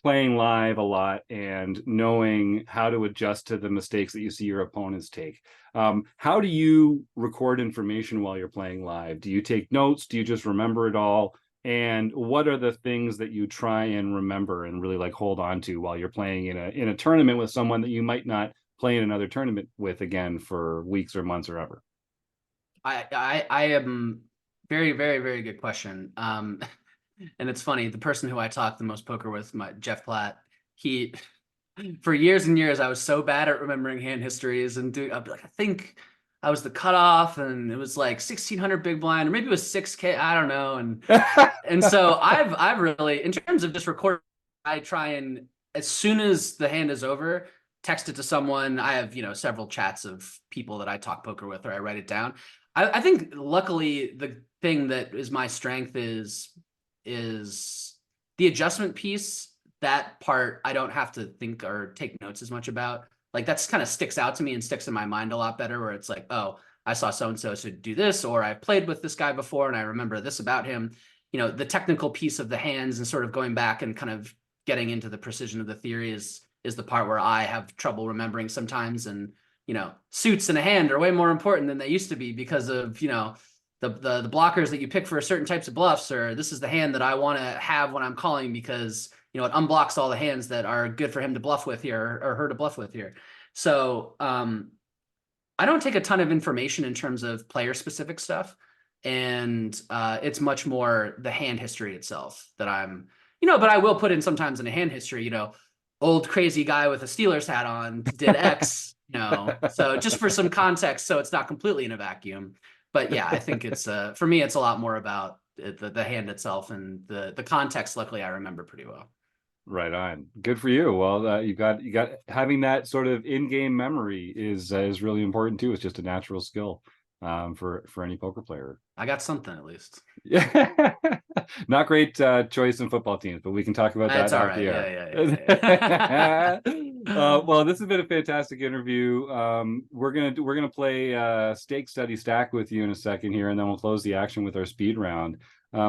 playing live a lot and knowing how to adjust to the mistakes that you see your opponents take. How do you record information while you're playing live? Do you take notes? Do you just remember it all? And what are the things that you try and remember and really like hold on to while you're playing in a tournament with someone that you might not play in another tournament with again for weeks or months or ever? I am very, very, very good question. And it's funny, the person who I talk the most poker with, Jeff Platt, he, for years and years, I was so bad at remembering hand histories and I'd be like, I think I was the cutoff and it was like 1,600 big blind, or maybe it was 6K, I don't know. And so I've really, in terms of just recording, I try and, as soon as the hand is over, text it to someone. I have, you know, several chats of people that I talk poker with, or I write it down. I think luckily the thing that is my strength is the adjustment piece. That part I don't have to think or take notes as much about. Like that's kind of sticks out to me and sticks in my mind a lot better, where it's like, oh, I saw so-and-so should do this, or I played with this guy before and I remember this about him. You know, the technical piece of the hands and sort of going back and kind of getting into the precision of the theory is the part where I have trouble remembering sometimes. And, you know, suits in a hand are way more important than they used to be because of, you know, the blockers that you pick for certain types of bluffs, or this is the hand that I want to have when I'm calling because, you know, it unblocks all the hands that are good for him to bluff with here or her to bluff with here. So I don't take a ton of information in terms of player specific stuff. And it's much more the hand history itself that I'm, but I will put in sometimes in a hand history, old crazy guy with a Steelers hat on did X, so just for some context, so it's not completely in a vacuum. But yeah, I think it's for me, it's a lot more about the hand itself, and the context. Luckily, I remember pretty well. Right on. Good for you. Well, you got having that sort of in-game memory is really important too. It's just a natural skill for any poker player. I got something at least. Yeah, not great choice in football teams, but we can talk about that off the air. Yeah. Well, this has been a fantastic interview. We're gonna play Stake Study Stack with you in a second here, and then we'll close the action with our speed round.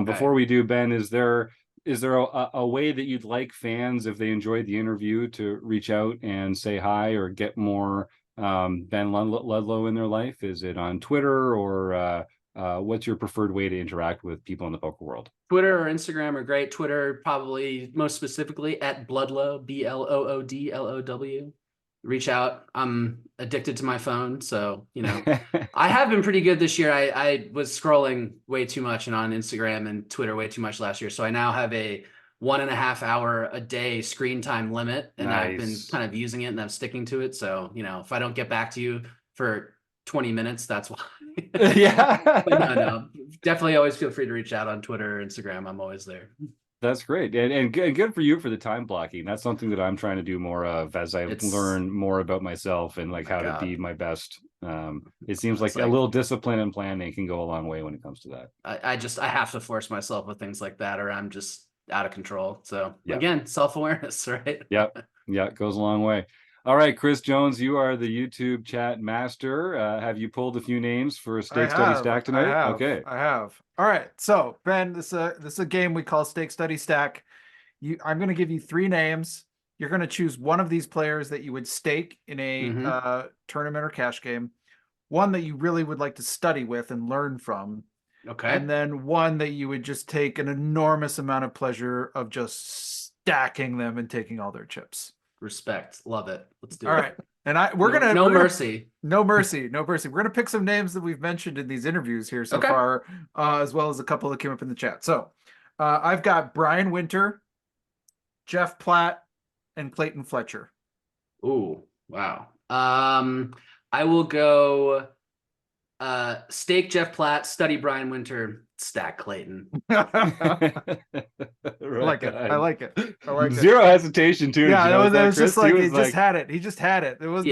Before we do, Ben, is there a way that you'd like fans, if they enjoyed the interview, to reach out and say hi or get more Ben Ludlow in their life? Is it on Twitter, or what's your preferred way to interact with people in the poker world? Twitter or Instagram are great. Twitter, probably most specifically at Bloodlow, BLOODLOW. Reach out. I'm addicted to my phone, so I have been pretty good this year. I was scrolling way too much and on Instagram and Twitter way too much last year, so I now have a 1.5 hour a day screen time limit, and I've been kind of using it, and I'm sticking to it. So if I don't get back to you for 20 minutes, that's why. Yeah. But no, definitely always feel free to reach out on Twitter or Instagram. I'm always there. That's great, and good for you for the time blocking. That's something that I'm trying to do more of as I learn more about myself and how to be my best. It seems like a little discipline and planning can go a long way when it comes to that. I have to force myself with things like that, or I'm just out of control. So again, self-awareness, right? Yep. Yeah, it goes a long way. All right, Chris Jones, you are the YouTube chat master. Have you pulled a few names for Stake Study Stack tonight? Okay. I have. All right. So, Ben, this is a game we call Stake Study Stack. I'm going to give you 3 names. You're going to choose one of these players that you would stake in a tournament or cash game, one that you really would like to study with and learn from. Okay. And then one that you would just take an enormous amount of pleasure of just stacking them and taking all their chips. Respect. Love it. Let's do it. All right. And we're gonna no mercy. No mercy. We're gonna pick some names that we've mentioned in these interviews here so far, as well as a couple that came up in the chat. So I've got Brian Winter, Jeff Platt, and Clayton Fletcher. Ooh, wow. I will go stake Jeff Platt, study Brian Winter, stack Clayton. I like it. Zero hesitation too. Yeah, it was just like he just had it. He just had it. It was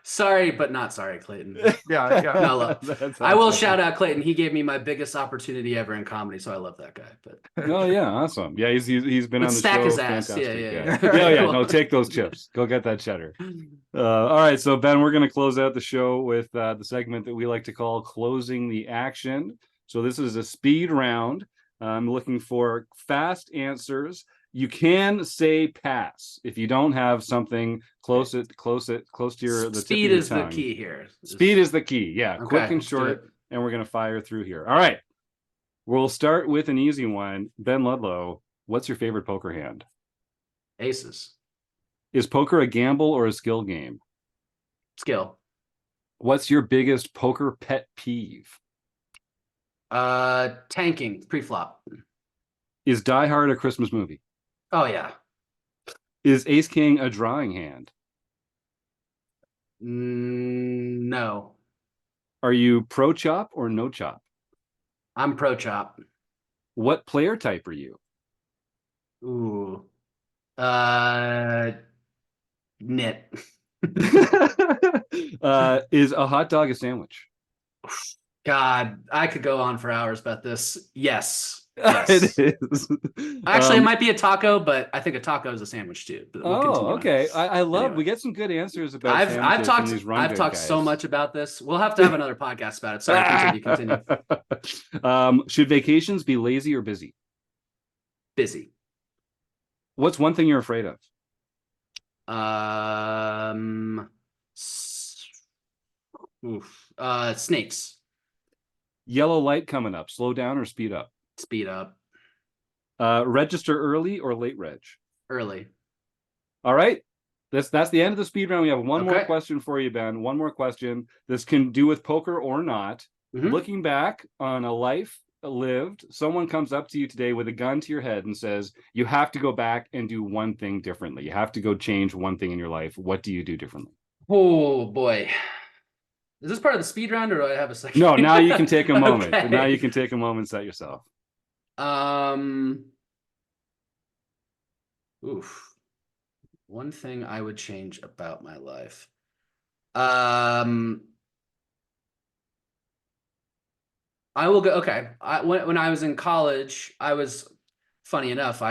sorry, but not sorry, Clayton. Yeah. No, I will shout out Clayton. He gave me my biggest opportunity ever in comedy, so I love that guy. But oh yeah, awesome. Yeah, he's been on the stack show. His ass. Fantastic. Yeah. No, take those chips. Go get that cheddar. All right, so Ben, we're gonna close out the show with the segment that we like to call closing the action. So this is a speed round. I'm looking for fast answers. You can say pass if you don't have something close to your speed is the key here. Speed is the key. Yeah, okay, quick and short, and we're gonna fire through here. All right, we'll start with an easy one. Ben Ludlow, what's your favorite poker hand? Aces. Is poker a gamble or a skill game? Skill. What's your biggest poker pet peeve? Tanking pre-flop. Is Die Hard a Christmas movie? Oh yeah. Is Ace King a drawing hand? No. Are you pro chop or no chop? I'm pro chop. What player type are you? Ooh. Knit. Is a hot dog a sandwich? God, I could go on for hours about this. Yes. It is. Actually, it might be a taco, but I think a taco is a sandwich too. Okay. I love. We get some good answers about. I've talked so much about this. We'll have to have another podcast about it. Sorry, continue. Should vacations be lazy or busy? Busy. What's one thing you're afraid of? Snakes. Yellow light coming up. Slow down or speed up? Speed up. Register early or late reg? Early. All right. That's the end of the speed round. We have one more question for you, Ben. One more question. This can do with poker or not. Looking back on a life lived, someone comes up to you today with a gun to your head and says, you have to go back and do one thing differently. You have to go change one thing in your life. What do you do differently? Oh boy. Is this part of the speed round or do I have a second? No, now you can take a moment. Okay. Now you can take a moment and set yourself. Oof. One thing I would change about my life. I will go. Okay. When I was in college, funny enough,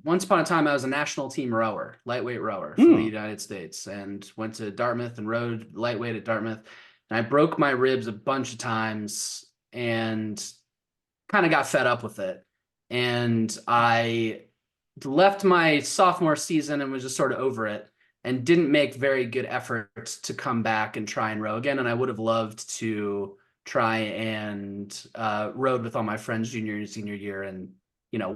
once upon a time, I was a national team rower, lightweight rower for the United States, and went to Dartmouth and rowed lightweight at Dartmouth. And I broke my ribs a bunch of times and kind of got fed up with it. And I left my sophomore season and was just sort of over it and didn't make very good efforts to come back and try and row again. And I would have loved to try and rode with all my friends junior and senior year and,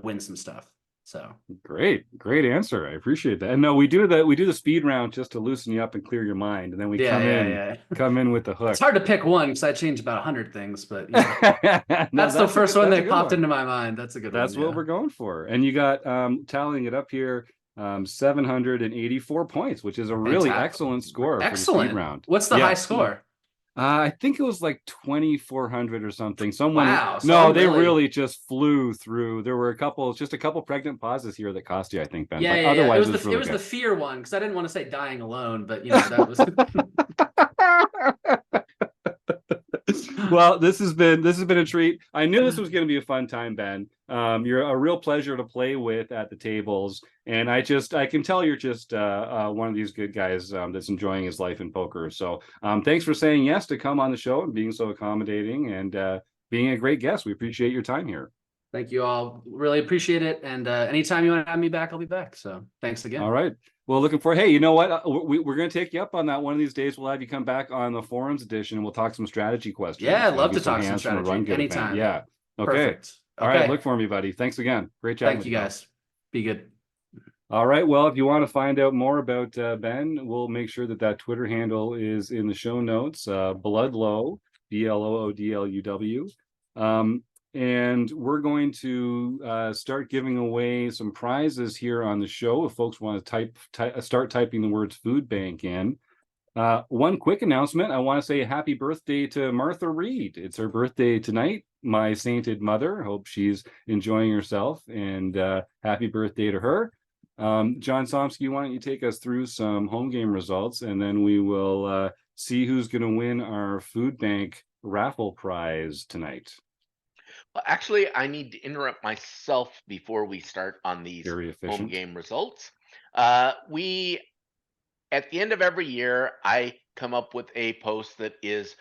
win some stuff. So great answer. I appreciate that. And no, we do the speed round just to loosen you up and clear your mind. And then we come in with the hook. It's hard to pick one because I changed about 100 things, but No, that's the first one that popped into my mind. That's a good one. That's what we're going for. And you got tallying it up here, 784 points, which is a really excellent score for the speed round. What's the high score? I think it was like 2,400 or something. Someone, wow. No, they really just flew through. There were just a couple pregnant pauses here that cost you, I think, Ben. Yeah, but otherwise, it was the fear one because I didn't want to say dying alone, but that was. Well, this has been a treat. I knew this was going to be a fun time, Ben. You're a real pleasure to play with at the tables, and I can tell you're just one of these good guys that's enjoying his life in poker. So thanks for saying yes to come on the show and being so accommodating and being a great guest. We appreciate your time here. Thank you all. Really appreciate it. And anytime you want to have me back, I'll be back. So thanks again. All right. Well, looking for, hey, you know what? We're going to take you up on that one of these days. We'll have you come back on the forums edition and we'll talk some strategy questions. Yeah, I'd love to talk some strategy anytime. Yeah. Okay. Perfect. All right. Look for me, buddy. Thanks again. Great job. Thank you guys. Be good. All right. Well, if you want to find out more about Ben, we'll make sure that Twitter handle is in the show notes. Bloodlow, BLOODLUW. And we're going to start giving away some prizes here on the show. If folks want to start typing the words food bank in. One quick announcement. I want to say happy birthday to Martha Reid. It's her birthday tonight, my sainted mother. Hope she's enjoying herself, and happy birthday to her. John Somsky, why don't you take us through some home game results, and then we will see who's going to win our food bank raffle prize tonight. Well, actually, I need to interrupt myself before we start on these home game results. We, at the end of every year, I come up with a post that is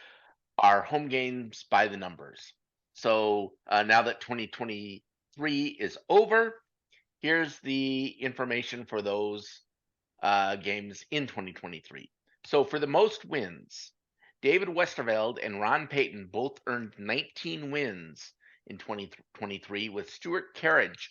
our home games by the numbers. So now that 2023 is over, here's the information for those games in 2023. So for the most wins, David Westerveld and Ron Payton both earned 19 wins in 2023, with Stuart Carriage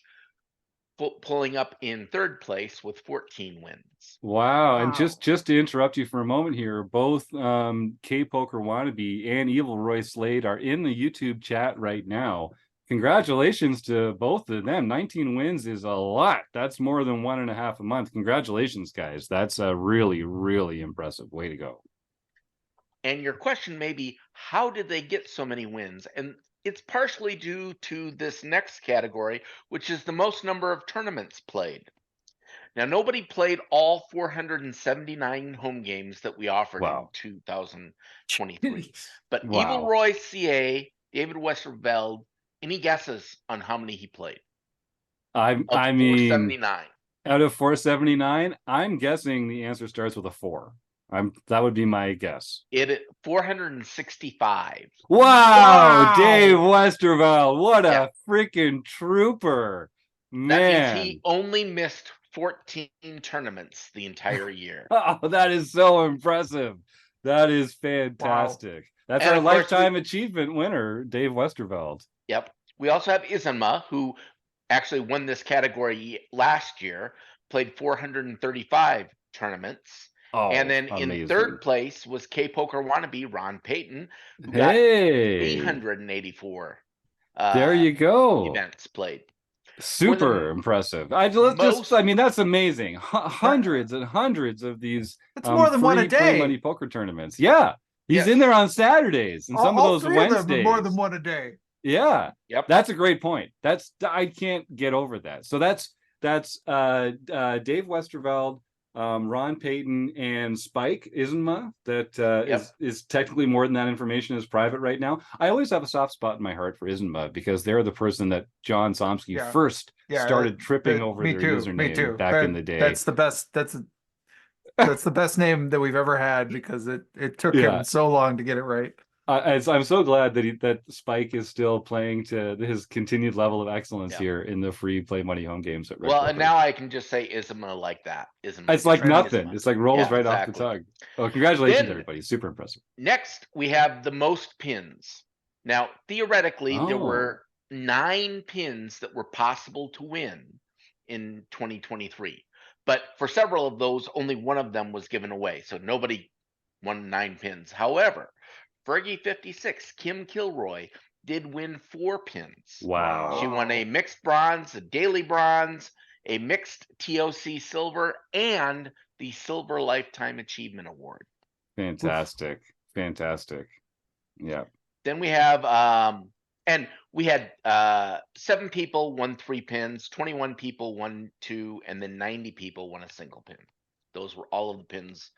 pulling up in third place with 14 wins. Wow. And just to interrupt you for a moment here, both K-Poker Wannabe and Evil Roy Slade are in the YouTube chat right now. Congratulations to both of them. 19 wins is a lot. That's more than 1.5 a month. Congratulations, guys. That's a really, really impressive. Way to go. And your question may be, how did they get so many wins? And it's partially due to this next category, which is the most number of tournaments played. Now, nobody played all 479 home games that we offered in 2023. But Evil Roy CA, David Westerveld, any guesses on how many he played? I mean, 479. Out of 479, I'm guessing the answer starts with a 4. That would be my guess. 465. Wow, Dave Westerveld, what a freaking trooper, man! That means he only missed 14 tournaments the entire year. Oh, that is so impressive. That is fantastic. Wow. That's our lifetime achievement winner, Dave Westerveld. Yep. We also have Izanma, who actually won this category last year, played 435 tournaments. Oh, and then amazing. In third place was K-Poker Wannabe, Ron Payton, who got 884 There you go. events played. Super impressive. I mean, that's amazing. Hundreds and hundreds of these It's more than one a free play day. money poker tournaments. Yeah. He's Yes. in there on Saturdays and some of All those three of them are Wednesdays. more than one a day. Yeah. Yep. That's a great point. I can't get over that. So that's Dave Westerveld, Ron Payton, and Spike Isma that is technically more than that information is private right now. I always have a soft spot in my heart for Isma because they're the person that John Somsky first started tripping over their username back in the day. That's the best. That's the best name that we've ever had because it took him so long to get it right. I'm so glad that Spike is still playing to his continued level of excellence here in the free play money home games at Well, and now I can just say Isma like that. Isma. It's like nothing. Isma. It's like rolls right off the tongue. Oh, congratulations, Then, everybody. Super impressive. Next, we have the most pins. Now, theoretically, there were 9 pins that were possible to win in 2023. But for several of those, only one of them was given away. So nobody won 9 pins. However, Fergie56, Kim Kilroy, did win 4 pins. Wow. She won a mixed bronze, a daily bronze, a mixed TOC silver, and the Silver Lifetime Achievement Award. Fantastic. Fantastic. Yeah. Then we have, and we had 7 people won 3 pins, 21 people won 2, and then 90 people won a single pin. Those were all of the pins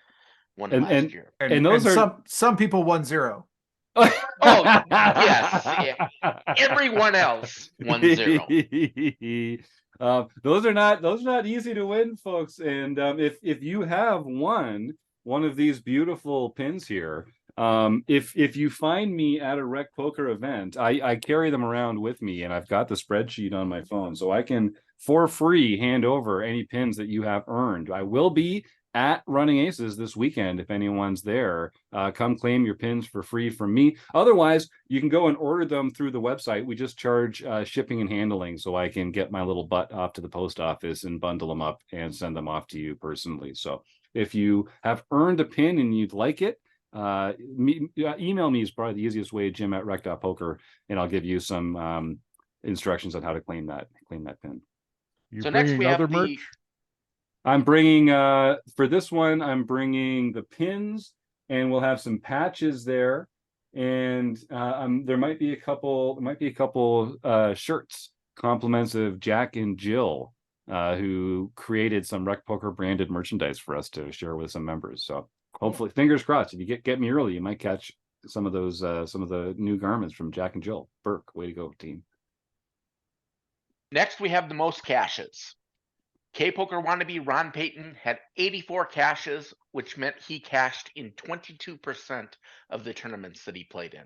won last year. And those are some people won 0. Oh, yes. Yeah. Everyone else won 0. Those are not easy to win, folks. And if you have won one of these beautiful pins here, if you find me at a Rec Poker event, I carry them around with me, and I've got the spreadsheet on my phone, so I can for free hand over any pins that you have earned. I will be at Running Aces this weekend. If anyone's there, come claim your pins for free from me. Otherwise, you can go and order them through the website. We just charge shipping and handling, so I can get my little butt off to the post office and bundle them up and send them off to you personally. So if you have earned a pin and you'd like it, email me is probably the easiest way, Jim@rec.poker, and I'll give you some instructions on how to claim that pin. So next we have merch? I'm bringing for this one, I'm bringing the pins, and we'll have some patches there, and there might be a couple shirts, compliments of Jack and Jill, who created some Rec Poker branded merchandise for us to share with some members. So hopefully, fingers crossed, if you get me early, you might catch some of those some of the new garments from Jack and Jill. Burke, way to go, team. Next, we have the most caches. K-Poker Wannabe Ron Payton had 84 caches, which meant he cashed in 22% of the tournaments that he played in.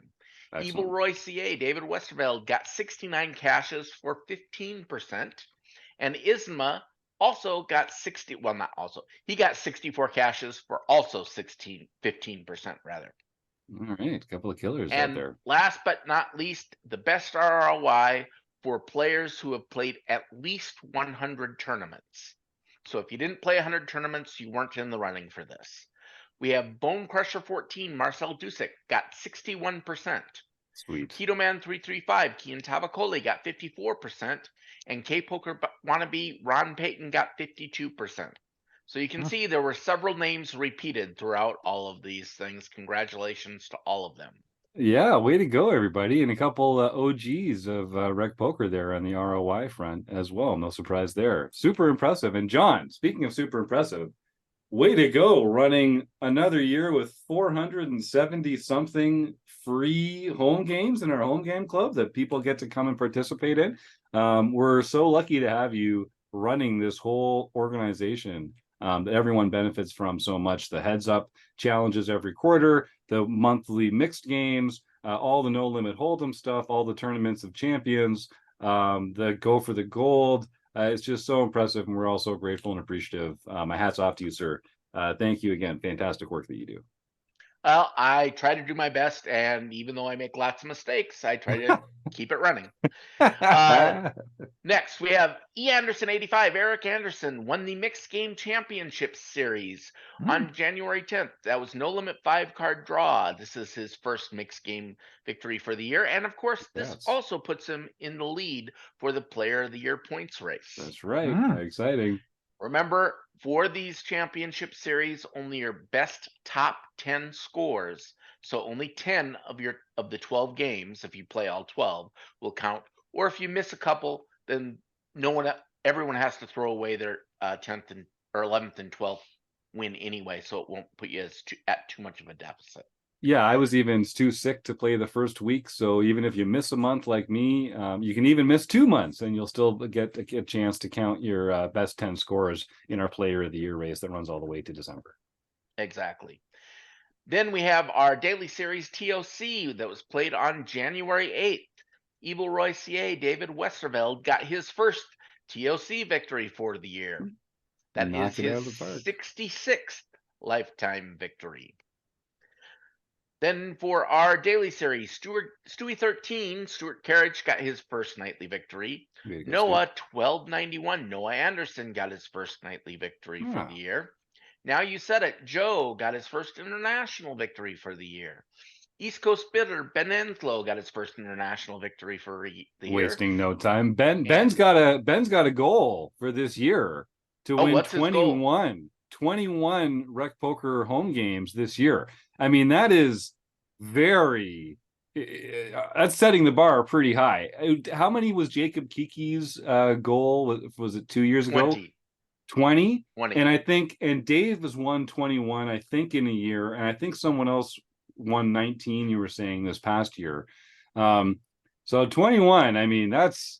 Excellent. Evil Roy CA, David Westerveld, got 69 caches for 15%. And Isma also got he got 64 caches for also 15% rather. All right, a couple of killers and out there. Last but not least, the best ROI for players who have played at least 100 tournaments. So if you didn't play 100 tournaments, you weren't in the running for this. We have Bone Crusher 14, Marcel Dusick, got 61%. Sweet. Keto Man 335, Kian Tavakole got 54%, and K-Poker Wannabe Ron Payton got 52%. So you can see there were several names repeated throughout all of these things. Congratulations to all of them. Yeah, way to go, everybody. And a couple OGs of Rec Poker there on the ROI front as well. No surprise there. Super impressive. And John, speaking of super impressive, way to go running another year with 470 something free home games in our home game club that people get to come and participate in. We're so lucky to have you running this whole organization that everyone benefits from so much. The heads up challenges every quarter, the monthly mixed games, all the no limit hold'em stuff, all the tournaments of champions, the go for the gold. It's just so impressive, and we're all so grateful and appreciative. My hat's off to you, sir. Thank you again. Fantastic work that you do. Well, I try to do my best, and even though I make lots of mistakes, I try to keep it running. Next, we have E. Anderson 85. Eric Anderson won the Mixed Game Championship Series on January 10th. That was no limit 5-card draw. This is his first mixed game victory for the year. And of course, this also puts him in the lead for the Player of the Year points race. That's right. Exciting. Remember, for these championship series, only your best top 10 scores, so only 10 of the 12 games, if you play all 12, will count. Or if you miss a couple, then everyone has to throw away their 10th or 11th and 12th win anyway, so it won't put you at too much of a deficit. Yeah, I was even too sick to play the first week, so even if you miss a month like me, you can even miss 2 months, and you'll still get a chance to count your best 10 scores in our Player of the Year race that runs all the way to December. Exactly. Then we have our daily series TOC that was played on January 8th. Evil Roy CA David Westerveld got his first TOC victory for the year. That is his 66th lifetime victory. Then for our daily series, Stewie 13, Stuart Carriage got his first nightly victory. Noah 1291, Noah Anderson got his first nightly victory for the year. Now you said it, Joe got his first international victory for the year. East Coast Bitter, Ben Ludlow got his first international victory for the year. Wasting no time. Ben's got a goal for this year to win 21 RecPoker home games this year. I mean, that's setting the bar pretty high. How many was Jacob Kiki's goal? Was it 2 years ago? 20? And Dave has won 21, I think, in a year, and I think someone else won 19, you were saying, this past year. So 21, I mean, that's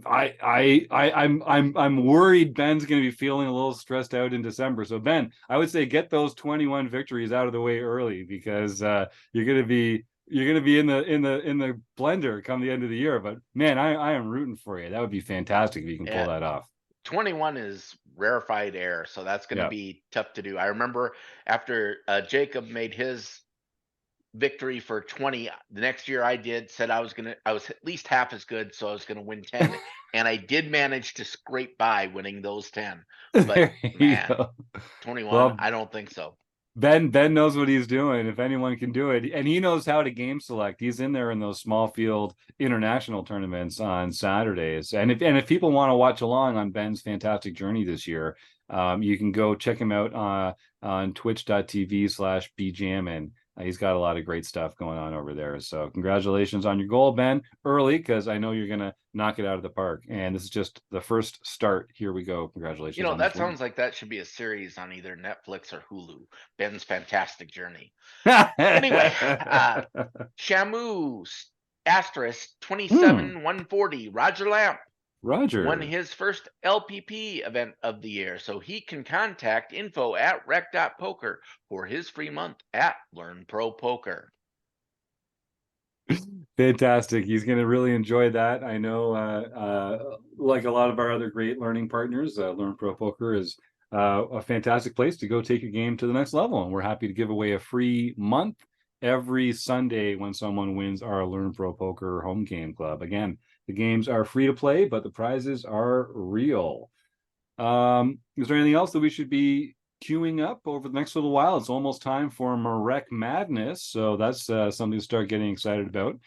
I'm worried Ben's going to be feeling a little stressed out in December. So Ben, I would say get those 21 victories out of the way early, because you're going to be in the blender come the end of the year. But man, I am rooting for you. That would be fantastic if you can pull that off. 21 is rarefied air, so that's going to be tough to do. I remember after Jacob made his victory for 20, the next year I said I was at least half as good, so I was going to win 10, and I did manage to scrape by winning those 10. But man, 21, well, I don't think so. Ben knows what he's doing, if anyone can do it, and he knows how to game select. He's in there in those small field international tournaments on Saturdays, and if people want to watch along on Ben's fantastic journey this year, you can go check him out on twitch.tv/bjammin. He's got a lot of great stuff going on over there. So congratulations on your goal, Ben, early, because I know you're going to knock it out of the park. And this is just the first start. Here we go. Congratulations. You know, that sounds like that should be a series on either Netflix or Hulu. Ben's fantastic journey. Anyway, Shamu asterisk 27140, Roger Lamp. Roger won his first LPP event of the year, so he can contact info@rec.poker for his free month at Learn Pro Poker. Fantastic. He's going to really enjoy that. I know, like a lot of our other great learning partners, Learn Pro Poker is a fantastic place to go take your game to the next level. And we're happy to give away a free month every Sunday when someone wins our Learn Pro Poker home game club. Again, the games are free to play, but the prizes are real. Is there anything else that we should be queuing up over the next little while? It's almost time for Marek Madness, so that's something to start getting excited about.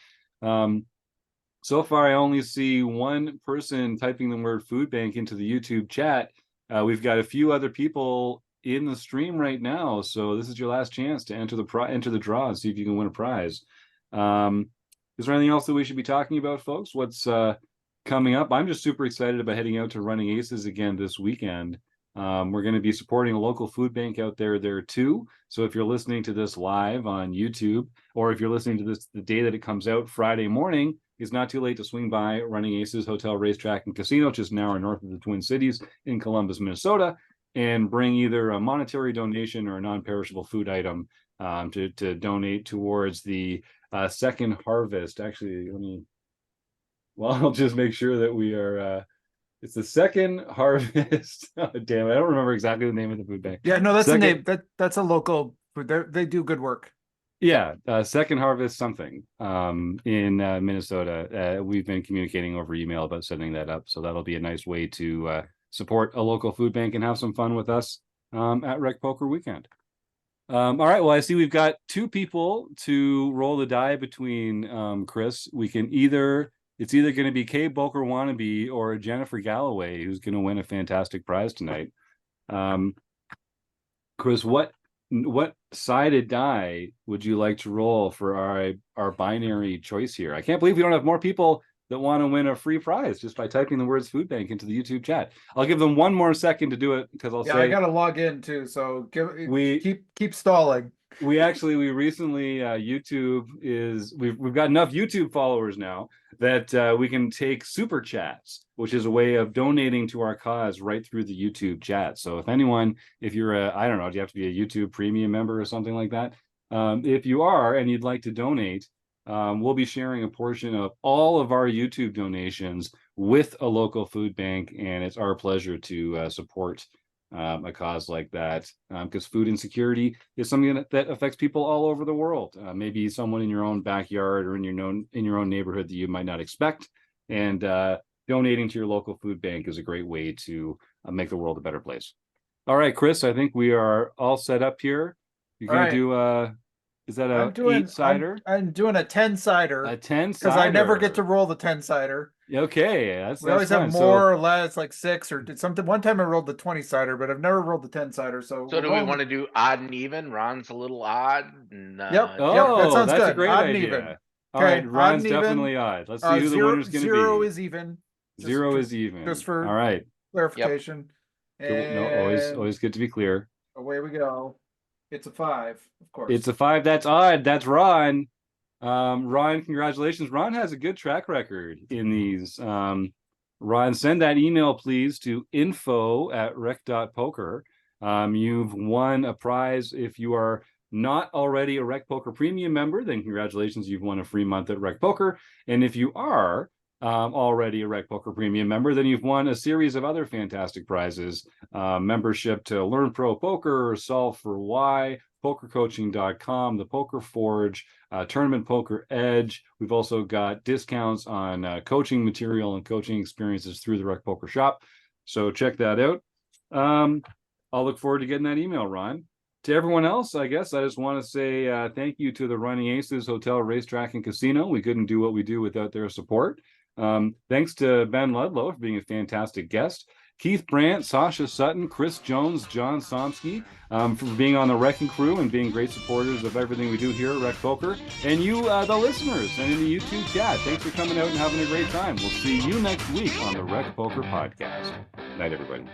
So far, I only see one person typing the word food bank into the YouTube chat. We've got a few other people in the stream right now, so this is your last chance to enter the draw and see if you can win a prize. Is there anything else that we should be talking about, folks? What's coming up? I'm just super excited about heading out to Running Aces again this weekend. We're going to be supporting a local food bank out there too. So if you're listening to this live on YouTube, or if you're listening to this the day that it comes out, Friday morning, it's not too late to swing by Running Aces Hotel, Racetrack, and Casino, just an hour north of the Twin Cities in Columbus, Minnesota, and bring either a monetary donation or a non-perishable food item to donate towards the second harvest. Actually, I'll just make sure that we are, it's the second harvest. Oh, damn it, I don't remember exactly the name of the food bank. Yeah, no, that's the name. That's a local They do good work. Yeah, Second Harvest something in Minnesota. We've been communicating over email about setting that up, so that'll be a nice way to support a local food bank and have some fun with us at Rec Poker Weekend. All right, well, I see we've got two people to roll the die between, Chris. It's either going to be Kay Boker Wannabe or Jennifer Galloway, who's going to win a fantastic prize tonight. Chris, what sided die would you like to roll for our binary choice here? I can't believe we don't have more people that want to win a free prize just by typing the words food bank into the YouTube chat. I'll give them one more second to do it because I'll say I gotta log in too, so keep stalling. We recently we've got enough YouTube followers now that we can take super chats, which is a way of donating to our cause right through the YouTube chat. So if you're I don't know, do you have to be a YouTube premium member or something like that? If you are and you'd like to donate, we'll be sharing a portion of all of our YouTube donations with a local food bank, and it's our pleasure to support a cause like that, because food insecurity is something that affects people all over the world. Maybe someone in your own backyard or in your own neighborhood that you might not expect, and donating to your local food bank is a great way to make the world a better place. All right, Chris, I think we are all set up here. You're gonna do is that a 8-sider? I'm doing a 10-sider. A 10-sider. Because I never get to roll the 10-sider. Okay, we always have more or less, like 6 or something. One time I rolled the 20-sider, but I've never rolled the 10-sider. So do we want to do odd and even? Ron's a little odd. And, yep. That sounds that's good. a great odd idea. And even. All right, Ron's definitely odd. Let's see who the winner's going to be. 0 is even. Zero is even. Just for all right clarification. Yep. And always good to be clear. Away we go. It's a 5, of course. It's a 5. That's odd. That's Ron. Ron, congratulations. Ron has a good track record in these. Ron, send that email, please, to info@rec.poker. You've won a prize. If you are not already a Rec Poker Premium member, then congratulations, you've won a free month at Rec Poker. And if you are already a Rec Poker Premium member, then you've won a series of other fantastic prizes. Membership to Learn Pro Poker, Solve for Why, PokerCoaching.com, the Poker Forge, Tournament Poker Edge. We've also got discounts on coaching material and coaching experiences through the Rec Poker Shop. So check that out. I'll look forward to getting that email, Ron. To everyone else, I guess I just want to say thank you to the Running Aces Hotel, Racetrack, and Casino. We couldn't do what we do without their support. Thanks to Ben Ludlow for being a fantastic guest. Keith Brandt, Sasha Sutton, Chris Jones, John Somsky, for being on the RECing Crew and being great supporters of everything we do here at Rec Poker. And you, the listeners, and in the YouTube chat, thanks for coming out and having a great time. We'll see you next week on the Rec Poker Podcast. Night, everybody.